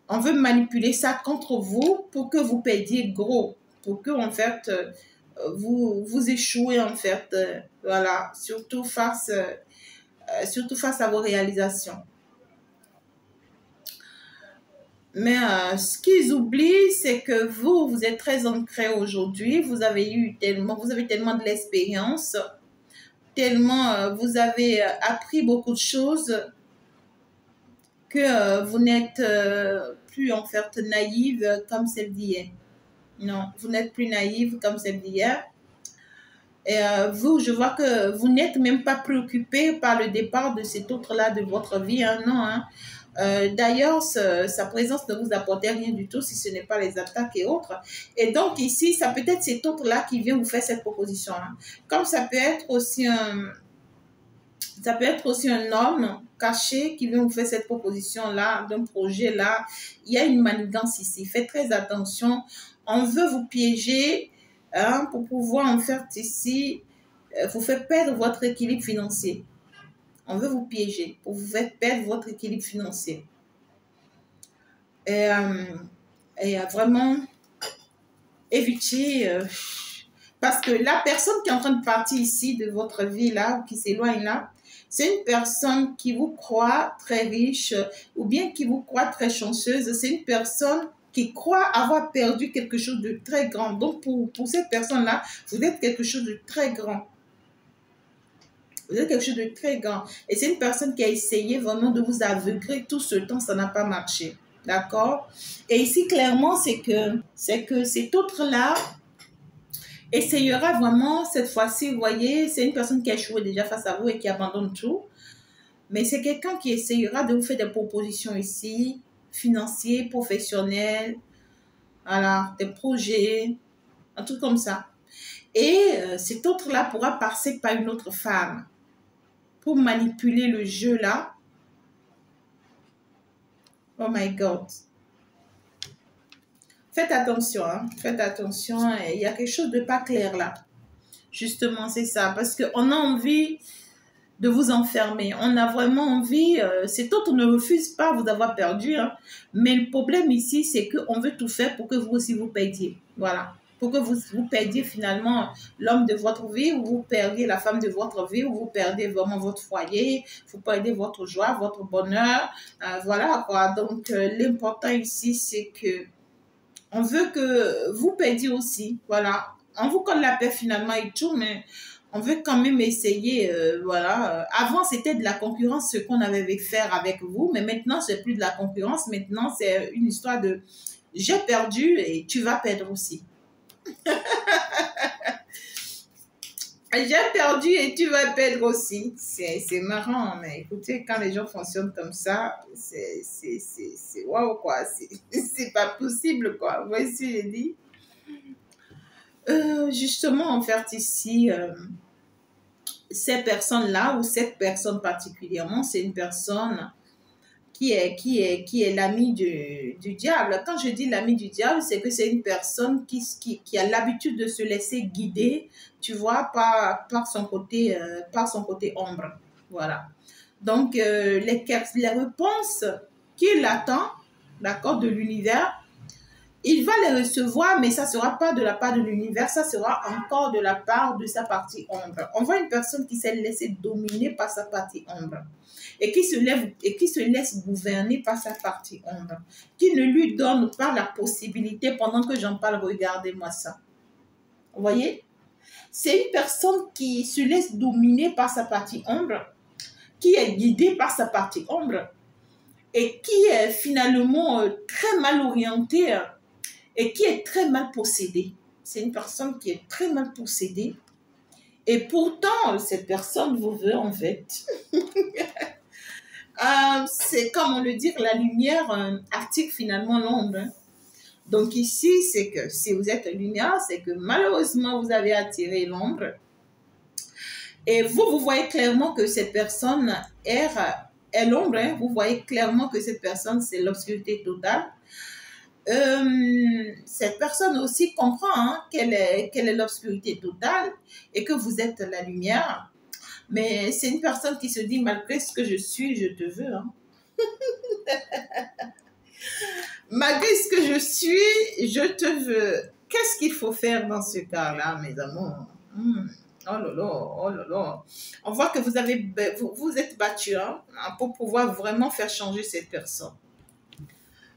on veut manipuler ça contre vous pour que vous perdiez gros. Pour que, en fait, vous échouez, en fait. Voilà. Surtout face à vos réalisations. Mais ce qu'ils oublient, c'est que vous êtes très ancré aujourd'hui. Vous avez tellement de l'expérience, tellement vous avez appris beaucoup de choses que vous n'êtes plus en fait naïve comme celle d'hier. Non, vous n'êtes plus naïve comme celle d'hier. Et je vois que vous n'êtes même pas préoccupé par le départ de cet autre-là de votre vie. Hein, non, hein. D'ailleurs, sa présence ne vous apportait rien du tout si ce n'est pas les attaques et autres. Et donc ici, ça peut être cet autre-là qui vient vous faire cette proposition-là. Comme ça peut être aussi un homme caché qui vient vous faire cette proposition-là, d'un projet-là. Il y a une manigance ici. Faites très attention. On veut vous piéger pour pouvoir en faire ici, vous faire perdre votre équilibre financier. On veut vous piéger pour vous faire perdre votre équilibre financier. Et vraiment, évitez, parce que la personne qui est en train de partir ici de votre vie là, ou qui s'éloigne là, c'est une personne qui vous croit très riche ou bien qui vous croit très chanceuse. C'est une personne qui croit avoir perdu quelque chose de très grand. Donc, pour cette personne-là, vous êtes quelque chose de très grand. Vous êtes quelque chose de très grand. Et c'est une personne qui a essayé vraiment de vous aveugler tout ce temps, ça n'a pas marché. D'accord? Et ici, clairement, c'est que cet autre-là essayera vraiment, cette fois-ci, vous voyez, c'est une personne qui a échoué déjà face à vous et qui abandonne tout. Mais c'est quelqu'un qui essayera de vous faire des propositions ici, financières, professionnelles, voilà, des projets, un truc comme ça. Et cet autre-là pourra passer par une autre femme pour manipuler le jeu là. Oh my God. Faites attention, hein. Faites attention. Il y a quelque chose de pas clair là. Justement, c'est ça. Parce qu'on a envie de vous enfermer. On a vraiment envie, cet autre ne refuse pas vous avoir perdu, hein. Mais le problème ici, c'est qu'on veut tout faire pour que vous aussi vous perdiez. Voilà. Pour que vous perdiez finalement l'homme de votre vie, ou vous perdiez la femme de votre vie, ou vous perdez vraiment votre foyer, vous perdez votre joie, votre bonheur. Voilà quoi. Donc, l'important ici, c'est que on veut que vous perdiez aussi. Voilà. On vous colle la paix finalement et tout, mais on veut quand même essayer, voilà. Avant, c'était de la concurrence, ce qu'on avait faire avec vous, mais maintenant, c'est plus de la concurrence. Maintenant, c'est une histoire de j'ai perdu et tu vas perdre aussi. J'ai perdu et tu vas perdre aussi. C'est marrant, mais écoutez, quand les gens fonctionnent comme ça, c'est waouh quoi. C'est pas possible quoi. Vous voyez ce que j'ai dit? Justement, en fait, ici, ces personnes-là, ou cette personne particulièrement, c'est une personne qui est l'ami du diable. Quand je dis l'ami du diable, c'est que c'est une personne qui a l'habitude de se laisser guider, tu vois, par son côté ombre. Voilà. Donc, les réponses qu'il attend, d'accord, de l'univers, il va les recevoir, mais ça ne sera pas de la part de l'univers, ça sera encore de la part de sa partie ombre. On voit une personne qui s'est laissée dominer par sa partie ombre et qui se laisse gouverner par sa partie ombre, qui ne lui donne pas la possibilité, pendant que j'en parle, regardez-moi ça. Vous voyez? C'est une personne qui se laisse dominer par sa partie ombre, qui est guidée par sa partie ombre et qui est finalement très mal orientée et qui est très mal possédée. C'est une personne qui est très mal possédée. Et pourtant, cette personne vous veut en fait. C'est comme on le dit, la lumière attire finalement l'ombre. Donc ici, c'est que si vous êtes lumière, c'est que malheureusement, vous avez attiré l'ombre. Et vous voyez clairement que cette personne est l'ombre. Hein. Vous voyez clairement que cette personne, c'est l'obscurité totale. Cette personne aussi comprend quelle est l'obscurité totale et que vous êtes la lumière. Mais c'est une personne qui se dit, malgré ce que je suis, je te veux. Hein. Malgré ce que je suis, je te veux. Qu'est-ce qu'il faut faire dans ce cas-là, mes amours? Oh là là, oh là là. On voit que vous êtes battus pour pouvoir vraiment faire changer cette personne.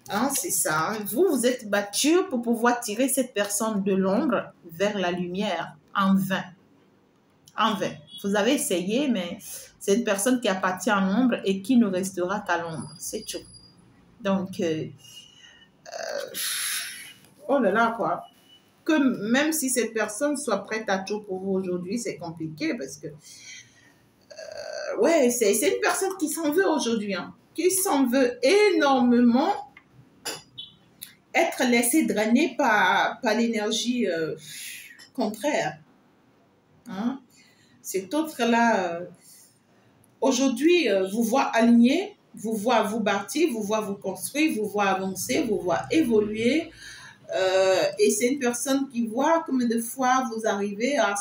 Hein, c'est ça. Vous êtes battu pour pouvoir tirer cette personne de l'ombre vers la lumière en vain. En vain. Vous avez essayé, mais c'est une personne qui appartient à l'ombre et qui ne restera qu'à l'ombre. C'est tout. Donc, oh là là, quoi. Que même si cette personne soit prête à tout pour vous aujourd'hui, c'est compliqué parce que, ouais, c'est une personne qui s'en veut aujourd'hui, hein, qui s'en veut énormément. Être laissé drainer par l'énergie contraire. Hein? Cet autre-là, aujourd'hui, vous voit aligné, vous voit vous bâtir, vous voit vous construire, vous voit avancer, vous voit évoluer. Et c'est une personne qui voit combien de fois vous arrivez à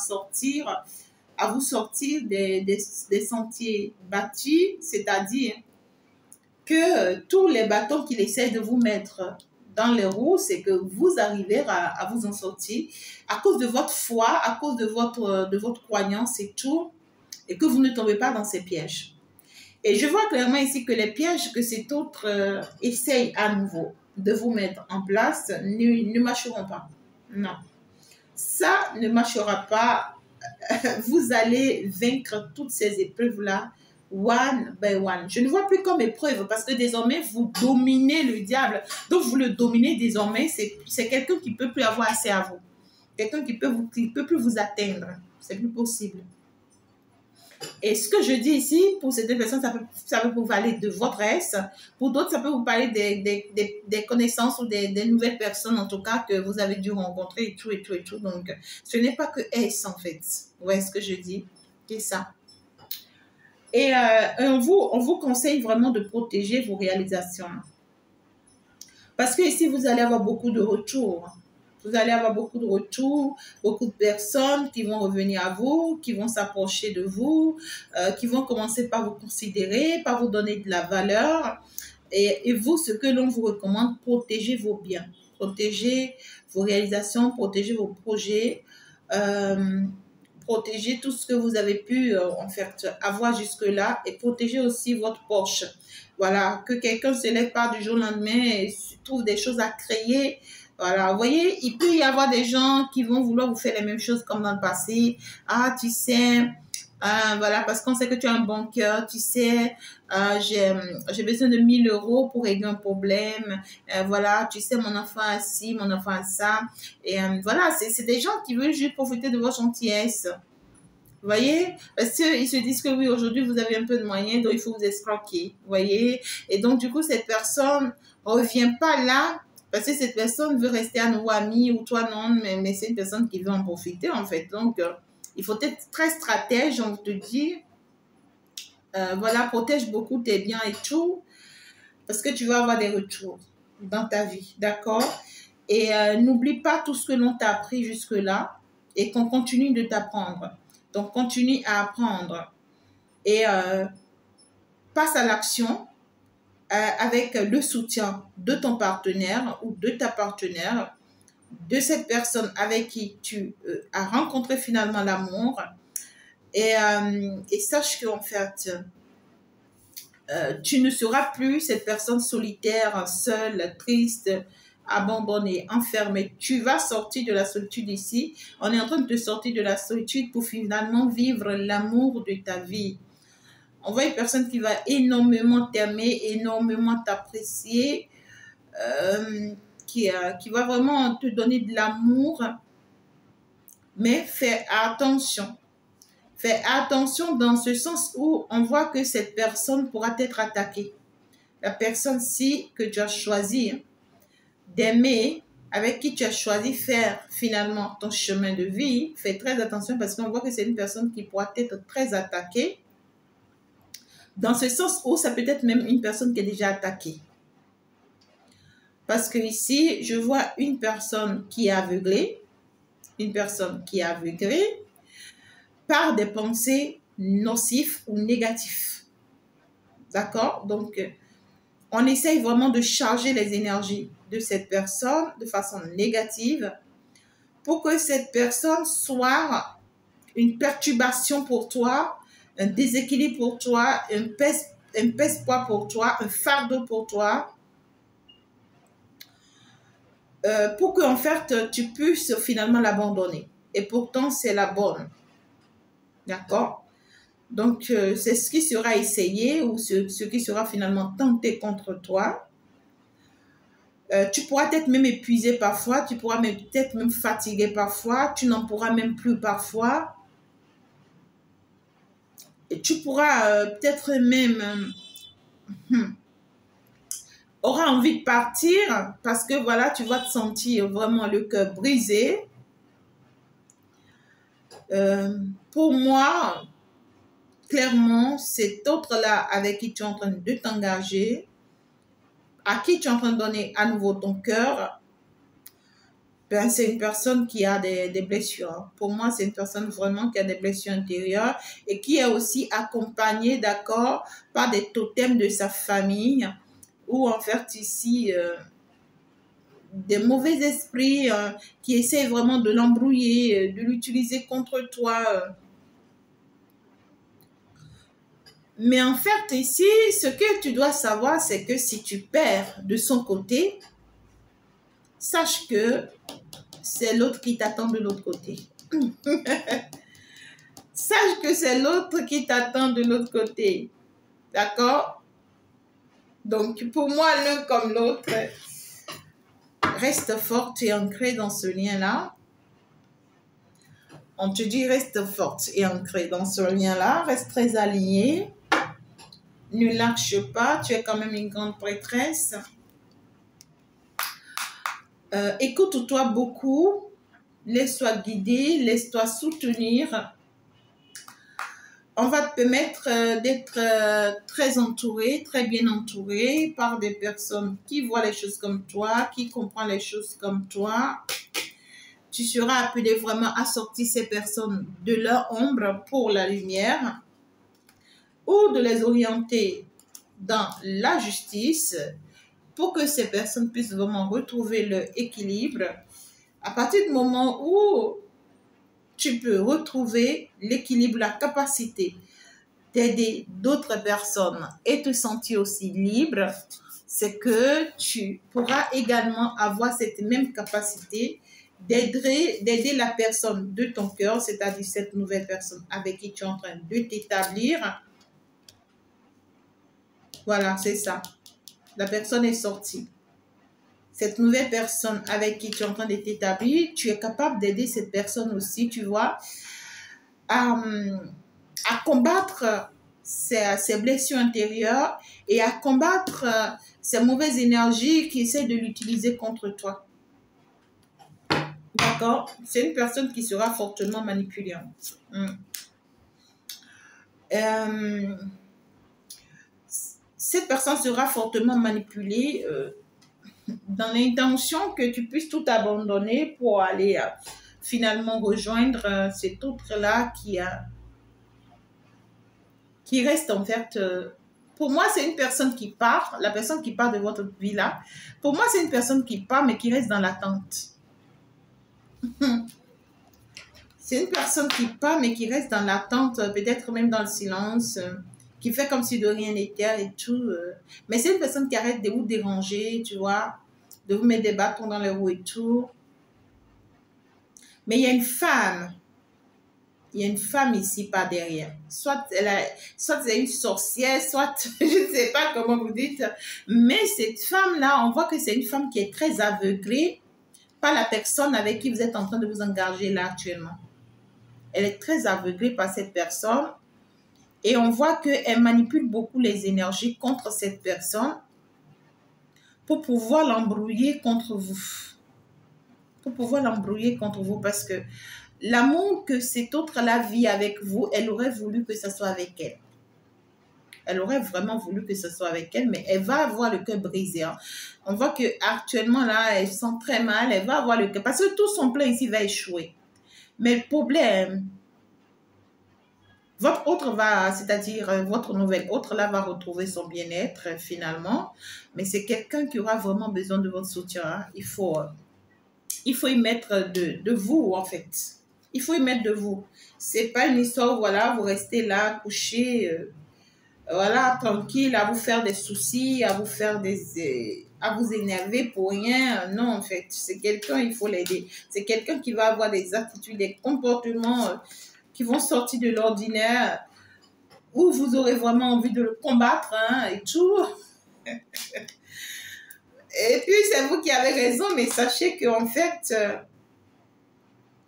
vous sortir des sentiers battus, c'est-à-dire que tous les bâtons qu'il essaie de vous mettre dans les roues, c'est que vous arrivez à vous en sortir à cause de votre foi, à cause de votre croyance et tout, et que vous ne tombez pas dans ces pièges. Et je vois clairement ici que les pièges que cet autre essaye à nouveau de vous mettre en place ne marcheront pas. Non. Ça ne marchera pas. Vous allez vaincre toutes ces épreuves-là one by one. Je ne vois plus comme épreuve parce que désormais, vous dominez le diable. Donc, vous le dominez désormais. C'est quelqu'un qui ne peut plus avoir accès à vous. Quelqu'un qui peut plus vous atteindre. C'est plus possible. Et ce que je dis ici, pour certaines personnes, ça peut vous parler de votre S. Pour d'autres, ça peut vous parler des connaissances ou des nouvelles personnes, en tout cas, que vous avez dû rencontrer et tout, et tout, et tout. Donc, ce n'est pas que S, en fait. Vous voyez ce que je dis? C'est ça. Et on vous conseille vraiment de protéger vos réalisations. Parce que ici, vous allez avoir beaucoup de retours. Vous allez avoir beaucoup de retours, beaucoup de personnes qui vont revenir à vous, qui vont s'approcher de vous, qui vont commencer par vous considérer, par vous donner de la valeur. Et vous, ce que l'on vous recommande, protégez vos biens, protégez vos réalisations, protégez vos projets, protégez tout ce que vous avez pu en fait avoir jusque-là et protégez aussi votre poche. Voilà, que quelqu'un ne se lève pas du jour au lendemain et trouve des choses à créer. Voilà, vous voyez, il peut y avoir des gens qui vont vouloir vous faire les mêmes choses comme dans le passé. Ah, tu sais, voilà, parce qu'on sait que tu as un bon cœur, tu sais, j'ai besoin de 1000 euros pour régler un problème. Voilà, tu sais, mon enfant a ci, mon enfant a ça. Et voilà, c'est des gens qui veulent juste profiter de votre gentillesse. Vous voyez, parce qu'ils se disent que oui, aujourd'hui, vous avez un peu de moyens, donc il faut vous escroquer. Vous voyez, et donc, du coup, cette personne ne revient pas là parce que cette personne veut rester à nouveau amie ou toi non, mais c'est une personne qui veut en profiter, en fait. Donc, il faut être très stratège, on te dit. Voilà, protège beaucoup tes biens et tout parce que tu vas avoir des retours dans ta vie, d'accord? Et n'oublie pas tout ce que l'on t'a appris jusque-là et qu'on continue de t'apprendre. Donc, continue à apprendre et passe à l'action avec le soutien de ton partenaire ou de ta partenaire, de cette personne avec qui tu as rencontré finalement l'amour. Et sache qu'en fait, tu ne seras plus cette personne solitaire, seule, triste, abandonnée, enfermée. Tu vas sortir de la solitude ici. On est en train de te sortir de la solitude pour finalement vivre l'amour de ta vie. On voit une personne qui va énormément t'aimer, énormément t'apprécier, qui va vraiment te donner de l'amour. Mais fais attention. Fais attention dans ce sens où on voit que cette personne pourra être attaquée. La personne-ci que tu as choisi d'aimer, avec qui tu as choisi faire finalement ton chemin de vie, fais très attention parce qu'on voit que c'est une personne qui pourra être très attaquée. Dans ce sens où ça peut être même une personne qui est déjà attaquée. Parce que ici, je vois une personne qui est aveuglée, par des pensées nocives ou négatives. D'accord? Donc, on essaye vraiment de charger les énergies de cette personne de façon négative pour que cette personne soit une perturbation pour toi, un déséquilibre pour toi, un pèse-poids pour toi, un fardeau pour toi, pour que en fait, tu puisses finalement l'abandonner. Et pourtant, c'est la bonne. D'accord? Donc, c'est ce qui sera essayé ou ce qui sera finalement tenté contre toi. Tu pourras être même épuisé parfois, tu pourras peut-être même fatigué parfois, tu n'en pourras même plus parfois. Et tu pourras peut-être même aura envie de partir parce que voilà, tu vas te sentir vraiment le cœur brisé. Pour moi, clairement, cet autre-là avec qui tu es en train de t'engager, à qui tu es en train de donner à nouveau ton cœur, ben, c'est une personne qui a des blessures. Pour moi, c'est une personne vraiment qui a des blessures intérieures et qui est aussi accompagnée, d'accord, par des totems de sa famille ou en fait ici, des mauvais esprits qui essaient vraiment de l'embrouiller, de l'utiliser contre toi. Mais en fait, ici, ce que tu dois savoir, c'est que si tu perds de son côté, sache que c'est l'autre qui t'attend de l'autre côté. Sache que c'est l'autre qui t'attend de l'autre côté. D'accord? Donc, pour moi, l'un comme l'autre, reste forte et ancrée dans ce lien-là. On te dit reste forte et ancrée dans ce lien-là, reste très alignée. Ne lâche pas, tu es quand même une grande prêtresse. Écoute-toi beaucoup, laisse-toi guider, laisse-toi soutenir. On va te permettre d'être très entouré, très bien entouré par des personnes qui voient les choses comme toi, qui comprennent les choses comme toi. Tu seras appelé vraiment à sortir ces personnes de leur ombre pour la lumière ou de les orienter dans la justice pour que ces personnes puissent vraiment retrouver leur équilibre. À partir du moment où tu peux retrouver l'équilibre, la capacité d'aider d'autres personnes et te sentir aussi libre, c'est que tu pourras également avoir cette même capacité d'aider la personne de ton cœur, c'est-à-dire cette nouvelle personne avec qui tu es en train de t'établir. Voilà, c'est ça. La personne est sortie. Cette nouvelle personne avec qui tu es en train de t'établir, tu es capable d'aider cette personne aussi, tu vois, à combattre ses blessures intérieures et à combattre ces mauvaises énergies qui essaient de l'utiliser contre toi. D'accord? C'est une personne qui sera fortement manipulante. Cette personne sera fortement manipulée dans l'intention que tu puisses tout abandonner pour aller finalement rejoindre cet autre-là qui reste en fait... pour moi, c'est une personne qui part, la personne qui part de votre vie-là. Pour moi, c'est une personne qui part, mais qui reste dans l'attente. C'est une personne qui part, mais qui reste dans l'attente, peut-être même dans le silence, qui fait comme si de rien n'était et tout. Mais c'est une personne qui arrête de vous déranger, tu vois, de vous mettre des bâtons dans les roues et tout. Mais il y a une femme. Il y a une femme ici par derrière. Soit c'est une sorcière, soit je ne sais pas comment vous dites. Mais cette femme-là, on voit que c'est une femme qui est très aveuglée par la personne avec qui vous êtes en train de vous engager là actuellement. Elle est très aveuglée par cette personne. Et on voit qu'elle manipule beaucoup les énergies contre cette personne pour pouvoir l'embrouiller contre vous. Pour pouvoir l'embrouiller contre vous parce que l'amour que cette autre-là vit avec vous, elle aurait voulu que ce soit avec elle. Elle aurait vraiment voulu que ce soit avec elle, mais elle va avoir le cœur brisé. Hein. On voit qu'actuellement, là, elle sent très mal. Elle va avoir le cœur... Parce que tout son plan ici va échouer. Mais le problème... Votre autre va, c'est-à-dire votre nouvelle autre là va retrouver son bien-être finalement. Mais c'est quelqu'un qui aura vraiment besoin de votre soutien. Hein. Il faut y mettre de vous en fait. Il faut y mettre de vous. C'est pas une histoire où voilà, vous restez là, couché, voilà, tranquille, à vous faire des soucis, à vous faire à vous énerver pour rien. Non, en fait, c'est quelqu'un, il faut l'aider. C'est quelqu'un qui va avoir des attitudes, des comportements qui vont sortir de l'ordinaire, où vous aurez vraiment envie de le combattre hein, et tout. Et puis, c'est vous qui avez raison, mais sachez qu'en fait,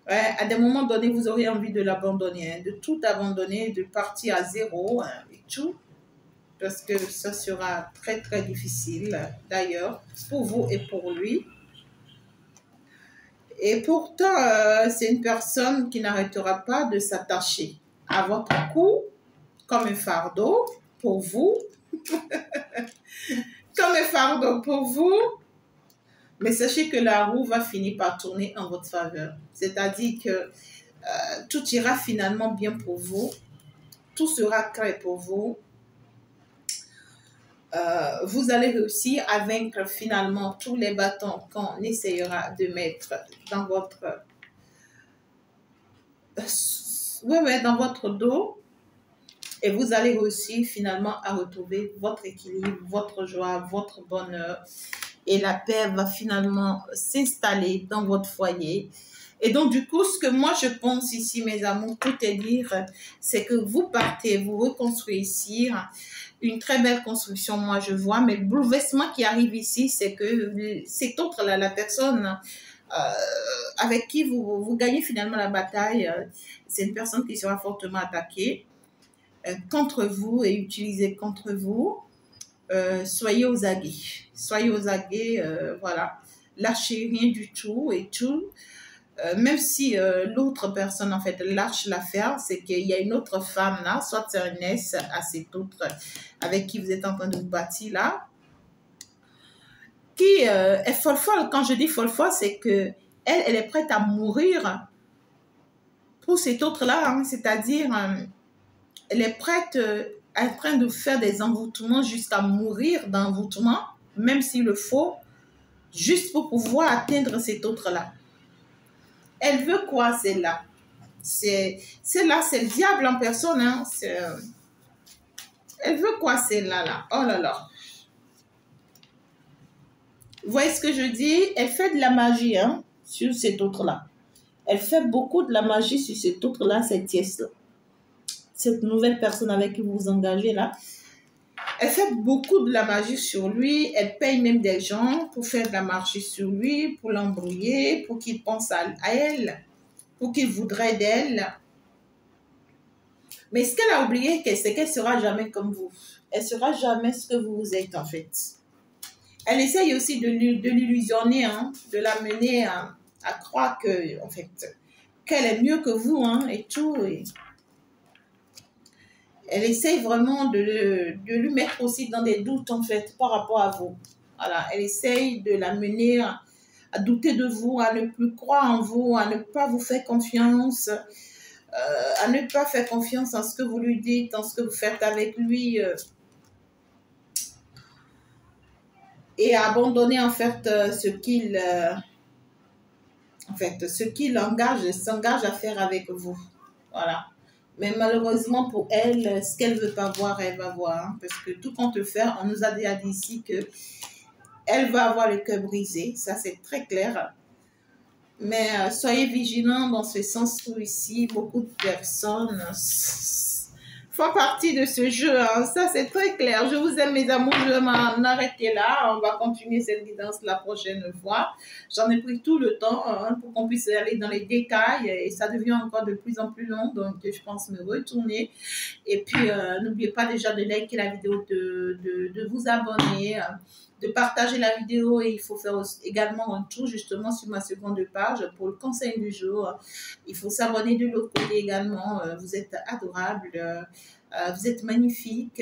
à des moments donnés, vous aurez envie de l'abandonner, hein, de tout abandonner, de partir à zéro hein, et tout. Parce que ça sera très, très difficile, d'ailleurs, pour vous et pour lui. Et pourtant, c'est une personne qui n'arrêtera pas de s'attacher à votre cou comme un fardeau pour vous. Comme un fardeau pour vous. Mais sachez que la roue va finir par tourner en votre faveur. C'est-à-dire que tout ira finalement bien pour vous. Tout sera clair pour vous. Vous allez réussir à vaincre finalement tous les bâtons qu'on essayera de mettre dans votre dans votre dos et vous allez réussir finalement à retrouver votre équilibre, votre joie, votre bonheur et la paix va finalement s'installer dans votre foyer. Et donc, du coup, ce que moi, je pense ici, mes amours, tout est dire, c'est que vous partez, vous reconstruisez ici une très belle construction, moi, je vois. Mais le bouleversement qui arrive ici, c'est que cet autre-là, la personne avec qui vous gagnez finalement la bataille. C'est une personne qui sera fortement attaquée contre vous et utilisée contre vous. Soyez aux aguets. Soyez aux aguets, voilà. Lâchez rien du tout et tout. Même si l'autre personne, en fait, lâche l'affaire, c'est qu'il y a une autre femme là, soit c'est un S à cet autre avec qui vous êtes en train de vous bâtir là, qui est folle. Quand je dis folle, c'est que elle est prête à mourir pour cet autre-là, hein, c'est-à-dire, elle est prête en train de faire des envoûtements jusqu'à mourir d'envoûtement, même s'il le faut, juste pour pouvoir atteindre cet autre-là. Elle veut quoi, celle-là? C'est là, c'est le diable en personne. Hein. Elle veut quoi, celle-là? Là? Oh là là. Vous voyez ce que je dis? Elle fait de la magie hein, sur cet autre-là. Elle fait beaucoup de la magie sur cet autre-là, cette tièce-là. Cette nouvelle personne avec qui vous vous engagez là. Elle fait beaucoup de la magie sur lui. Elle paye même des gens pour faire de la magie sur lui, pour l'embrouiller, pour qu'il pense à elle, pour qu'il voudrait d'elle. Mais ce qu'elle a oublié, c'est qu'elle ne sera jamais comme vous. Elle ne sera jamais ce que vous êtes en fait. Elle essaye aussi de l'illusionner, hein, de l'amener à croire que, en fait, qu'elle est mieux que vous hein, et tout. Et elle essaye vraiment de lui mettre aussi dans des doutes en fait par rapport à vous. Voilà, elle essaye de l'amener à douter de vous, à ne plus croire en vous, à ne pas vous faire confiance. À ne pas faire confiance en ce que vous lui dites, en ce que vous faites avec lui, et à abandonner en fait ce qu'il s'engage à faire avec vous. Voilà. Mais malheureusement pour elle, ce qu'elle veut pas voir, elle va voir. Hein, parce que tout compte faire, on nous a déjà dit ici que elle va avoir le cœur brisé. Ça, c'est très clair. Mais soyez vigilants dans ce sens où ici, beaucoup de personnes font partie de ce jeu. Hein. Ça, c'est très clair. Je vous aime, mes amours. Je vais m'en arrêter là. On va continuer cette guidance la prochaine fois. J'en ai pris tout le temps hein, pour qu'on puisse aller dans les détails. Et ça devient encore de plus en plus long. Donc, je pense me retourner. Et puis, n'oubliez pas déjà de liker la vidéo, de vous abonner. De partager la vidéo et il faut faire également un tour justement sur ma seconde page pour le conseil du jour. Il faut s'abonner de l'autre côté également. Vous êtes adorable, vous êtes magnifique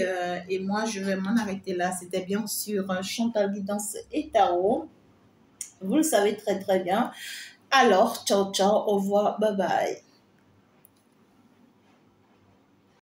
et moi je vais m'en arrêter là. C'était bien sûr Chantal Guidance et Tarot. Vous le savez très très bien. Alors, ciao ciao, au revoir, bye bye.